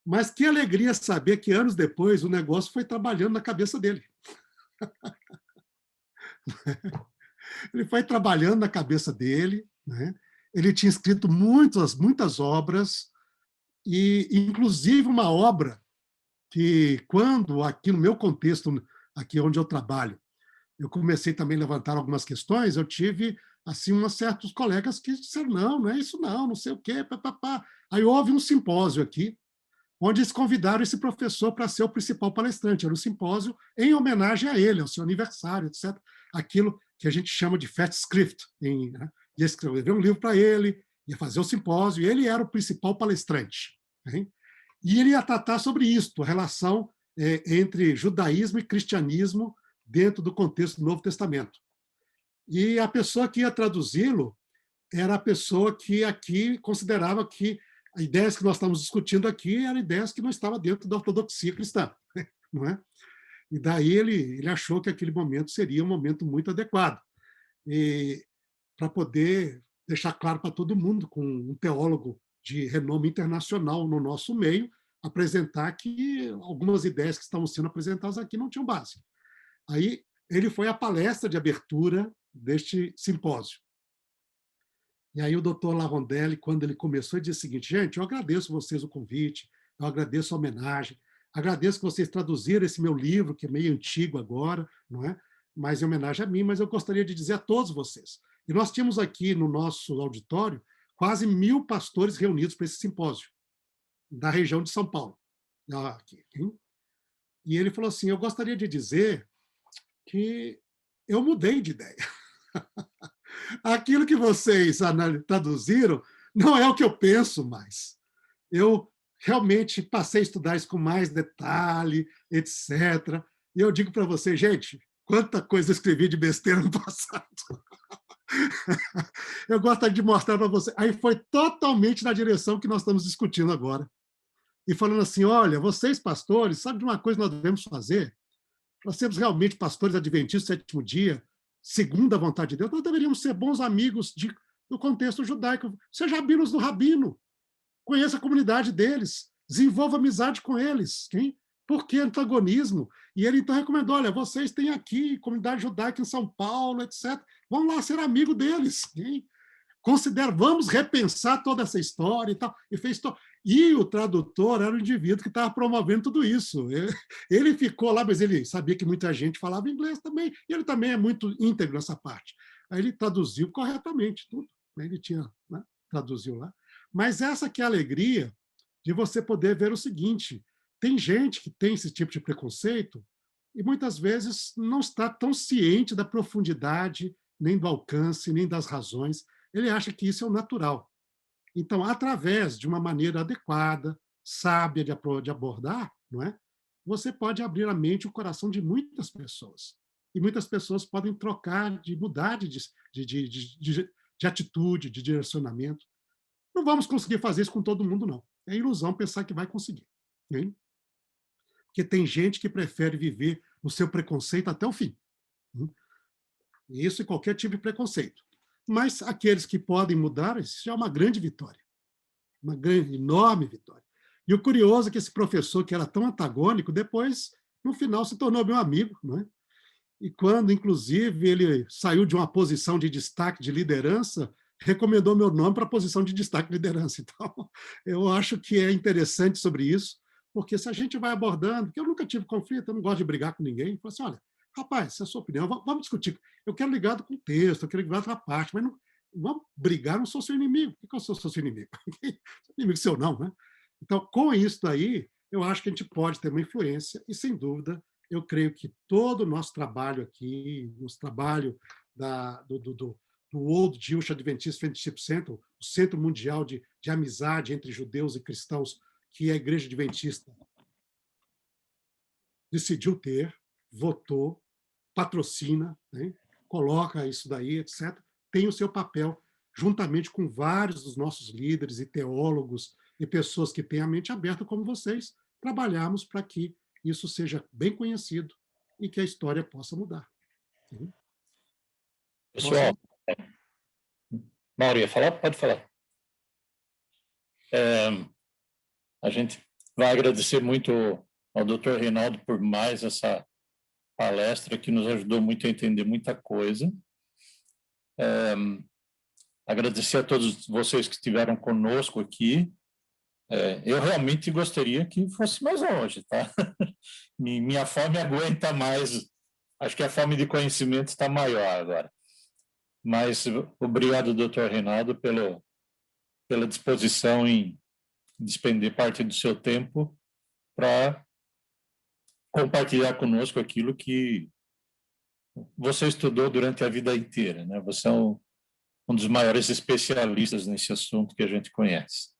Mas que alegria saber que anos depois o negócio foi trabalhando na cabeça dele. Ele foi trabalhando na cabeça dele, né? Ele tinha escrito muitas obras, e inclusive uma obra que, quando, aqui no meu contexto, aqui onde eu trabalho, eu comecei também a levantar algumas questões, eu tive assim uns certos colegas que disseram, não é isso não sei o quê, papapá. Aí houve um simpósio aqui, onde eles convidaram esse professor para ser o principal palestrante. Era um simpósio em homenagem a ele, ao seu aniversário, etc. Aquilo que a gente chama de Fat Script. Né? Ia escrever um livro para ele, ia fazer o simpósio, e ele era o principal palestrante. Hein? E ele ia tratar sobre isto, a relação entre judaísmo e cristianismo dentro do contexto do Novo Testamento. E a pessoa que ia traduzi-lo era a pessoa que aqui considerava que as ideias que nós estamos discutindo aqui eram ideias que não estavam dentro da ortodoxia cristã. Não é? E daí ele achou que aquele momento seria um momento muito adequado. E para poder deixar claro para todo mundo, com um teólogo de renome internacional no nosso meio, apresentar que algumas ideias que estavam sendo apresentadas aqui não tinham base. Aí ele foi à palestra de abertura deste simpósio. E aí o doutor Larondelli, quando ele começou, ele disse o seguinte, gente, eu agradeço vocês o convite, Eu agradeço a homenagem, agradeço que vocês traduziram esse meu livro, que é meio antigo agora, não é? Mas em homenagem a mim, mas eu gostaria de dizer a todos vocês. E nós tínhamos aqui no nosso auditório quase 1.000 pastores reunidos para esse simpósio, da região de São Paulo. Aqui, hein? E ele falou assim, eu gostaria de dizer que eu mudei de ideia. Aquilo que vocês traduziram não é o que eu penso mais. Eu realmente passei a estudar isso com mais detalhe, etc. E eu digo para vocês, gente, quanta coisa eu escrevi de besteira no passado. Eu gostaria de mostrar para vocês. Aí foi totalmente na direção que nós estamos discutindo agora. E falando assim, olha, vocês pastores, sabe de uma coisa que nós devemos fazer? Nós temos realmente pastores adventistas do sétimo dia, segundo a vontade de Deus, nós deveríamos ser bons amigos do contexto judaico. Seja rabinos do rabino, conheça a comunidade deles, desenvolva amizade com eles. Hein? Por que antagonismo? E ele então recomendou, olha, vocês têm aqui comunidade judaica em São Paulo, etc. Vamos lá ser amigo deles. Hein? Vamos repensar toda essa história e tal. E o tradutor era o indivíduo que estava promovendo tudo isso. Ele ficou lá, mas ele sabia que muita gente falava inglês também, e ele também é muito íntegro nessa parte. Aí ele traduziu corretamente tudo. Ele tinha, né, traduziu lá. Mas essa que é a alegria de você poder ver o seguinte, tem gente que tem esse tipo de preconceito e muitas vezes não está tão ciente da profundidade, nem do alcance, nem das razões. Ele acha que isso é o natural. Então, através de uma maneira adequada, sábia de abordar, não é? Você pode abrir a mente e o coração de muitas pessoas. E muitas pessoas podem trocar, mudar de atitude, de direcionamento. Não vamos conseguir fazer isso com todo mundo, não. É ilusão pensar que vai conseguir. Hein? Porque tem gente que prefere viver no seu preconceito até o fim. Isso e qualquer tipo de preconceito. Mas aqueles que podem mudar, isso já é uma grande vitória. Uma grande, enorme vitória. E o curioso é que esse professor, que era tão antagônico, depois, no final, se tornou meu amigo. Não é? E quando, inclusive, ele saiu de uma posição de destaque, de liderança, recomendou meu nome para a posição de destaque de liderança. Então, eu acho que é interessante sobre isso, porque se a gente vai abordando, porque eu nunca tive conflito, eu não gosto de brigar com ninguém, eu falo assim, olha, rapaz, essa é a sua opinião, vamos discutir. Eu quero ligado com o texto, eu quero ligado com a parte, mas não vamos brigar, não sou seu inimigo. Por que eu sou seu inimigo? Inimigo seu não, né? Então, com isso daí, eu acho que a gente pode ter uma influência e, sem dúvida, eu creio que todo o nosso trabalho aqui, nosso trabalho do World Jewish Adventist Fellowship Center, o Centro Mundial de Amizade entre Judeus e Cristãos, que a Igreja Adventista decidiu ter, votou, patrocina, né, coloca isso daí, etc., tem o seu papel, juntamente com vários dos nossos líderes e teólogos e pessoas que têm a mente aberta como vocês, trabalharmos para que isso seja bem conhecido e que a história possa mudar. Sim. Pessoal, Mauro ia falar? Pode falar. A gente vai agradecer muito ao Dr. Reinaldo por mais essa palestra que nos ajudou muito a entender muita coisa. Agradecer a todos vocês que estiveram conosco aqui. Eu realmente gostaria que fosse mais longe, tá? Minha fome aguenta mais. Acho que a fome de conhecimento está maior agora. Mas obrigado, Dr. Reinaldo, pela disposição em despender parte do seu tempo para compartilhar conosco aquilo que você estudou durante a vida inteira, né? Você é um dos maiores especialistas nesse assunto que a gente conhece.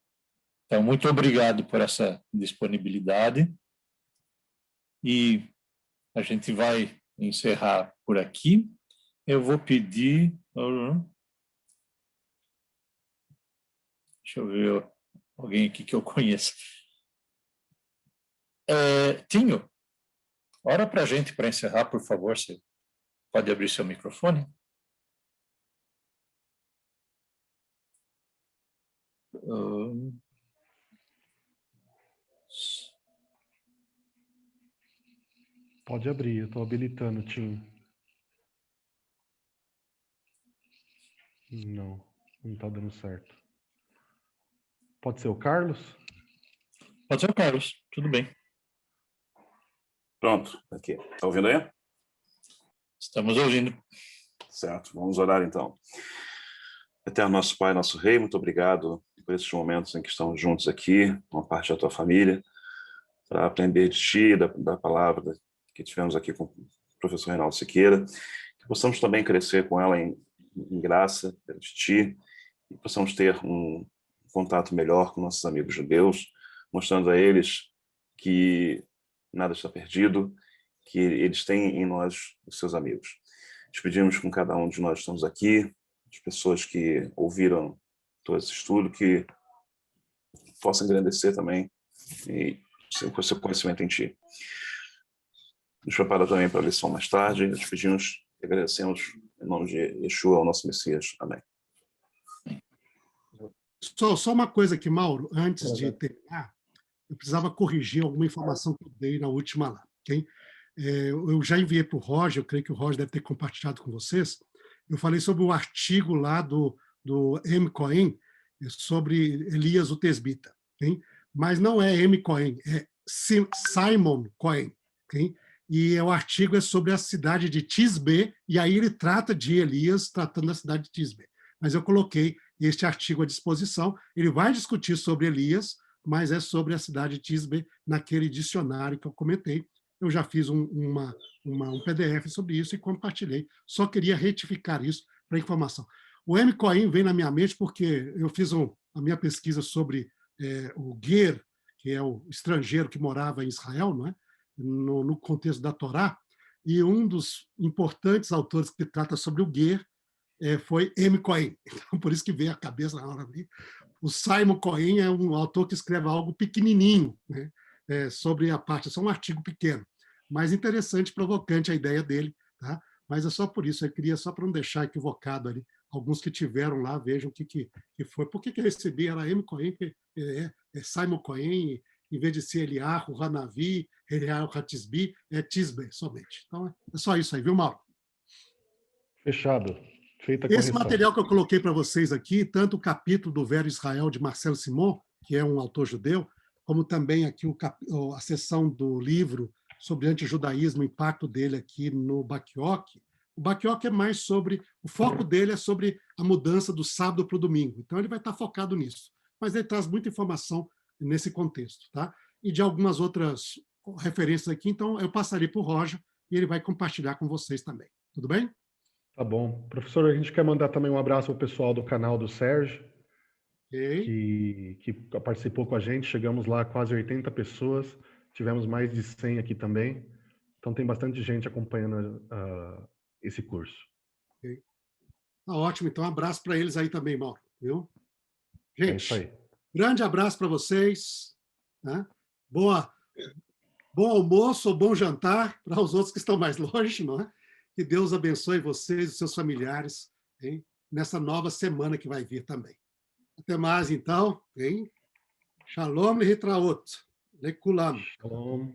Então, muito obrigado por essa disponibilidade e a gente vai encerrar por aqui. Eu vou pedir... Deixa eu ver alguém aqui que eu conheço. Tinho, ora para a gente para encerrar, por favor. Você pode abrir seu microfone? Pode abrir, eu estou habilitando, Tim. Não está dando certo. Pode ser o Carlos? Pode ser o Carlos, tudo bem. Pronto, aqui. Está ouvindo aí? Estamos ouvindo. Certo, vamos orar então. Eterno nosso Pai, nosso Rei, muito obrigado por esses momentos em que estamos juntos aqui, uma parte da tua família, para aprender de ti, da palavra que tivemos aqui com o professor Reinaldo Siqueira, que possamos também crescer com ela em graça de ti, e possamos ter um contato melhor com nossos amigos judeus, mostrando a eles que nada está perdido, que eles têm em nós os seus amigos. Te pedimos com cada um de nós que estamos aqui, as pessoas que ouviram todo esse estudo, que possam engrandecer também e o seu conhecimento em ti. Nos prepara também para a lição mais tarde. Te pedimos e agradecemos em nome de Yeshua, o nosso Messias. Amém. Só uma coisa aqui, Mauro, antes de terminar, eu precisava corrigir alguma informação que eu dei na última lá. Okay? Eu já enviei para o Roger, eu creio que o Roger deve ter compartilhado com vocês. Eu falei sobre o artigo lá do M. Cohen, sobre Elias o Tesbita. Okay? Mas não é M. Cohen, é Simon Cohen. Okay? E o artigo é sobre a cidade de Tisbe, e aí ele trata de Elias, tratando da cidade de Tisbe. Mas eu coloquei este artigo à disposição. Ele vai discutir sobre Elias, mas é sobre a cidade de Tisbe, naquele dicionário que eu comentei. Eu já fiz um PDF sobre isso e compartilhei. Só queria retificar isso para informação. O M. Cohen vem na minha mente porque eu fiz a minha pesquisa sobre o Ger, que é o estrangeiro que morava em Israel, não é? No contexto da Torá, e um dos importantes autores que trata sobre o Ger foi M. Cohen. Então, por isso que veio a cabeça na hora ali. O Simon Cohen é um autor que escreve algo pequenininho, né? Sobre a parte, é só um artigo pequeno, mas interessante, provocante a ideia dele, tá? Mas é só por isso, eu queria só para não deixar equivocado ali, alguns que tiveram lá, vejam o que foi. Por que eu recebi? Era M. Cohen, Simon Cohen, em vez de ser Eliahu, Hanavi, Eliahu Hatisbi, é Tisbe somente. Então, é só isso aí, viu, Mauro? Fechado. Feita a Esse correção. material que eu coloquei para vocês aqui, tanto o capítulo do Velho Israel, de Marcelo Simon, que é um autor judeu, como também aqui a seção do livro sobre antijudaísmo, o impacto dele aqui no Baquioque. O Baquioque é mais sobre, o foco dele é sobre a mudança do sábado para o domingo. Então ele vai estar focado nisso. Mas ele traz muita informação nesse contexto, tá? E de algumas outras referências aqui, então eu passarei para o Roger e ele vai compartilhar com vocês também. Tudo bem? Tá bom. Professor, a gente quer mandar também um abraço ao pessoal do canal do Sérgio, Okay. que participou com a gente. Chegamos lá a quase 80 pessoas, tivemos mais de 100 aqui também. Então tem bastante gente acompanhando esse curso. Okay. Tá ótimo, então um abraço para eles aí também, Mauro. Viu? Gente, é isso aí. Grande abraço para vocês. Né? Bom almoço ou bom jantar para os outros que estão mais longe, não é? Que Deus abençoe vocês e seus familiares, hein? Nessa nova semana que vai vir também. Até mais, então. Hein? Shalom lehitraot. Lekulam. Shalom.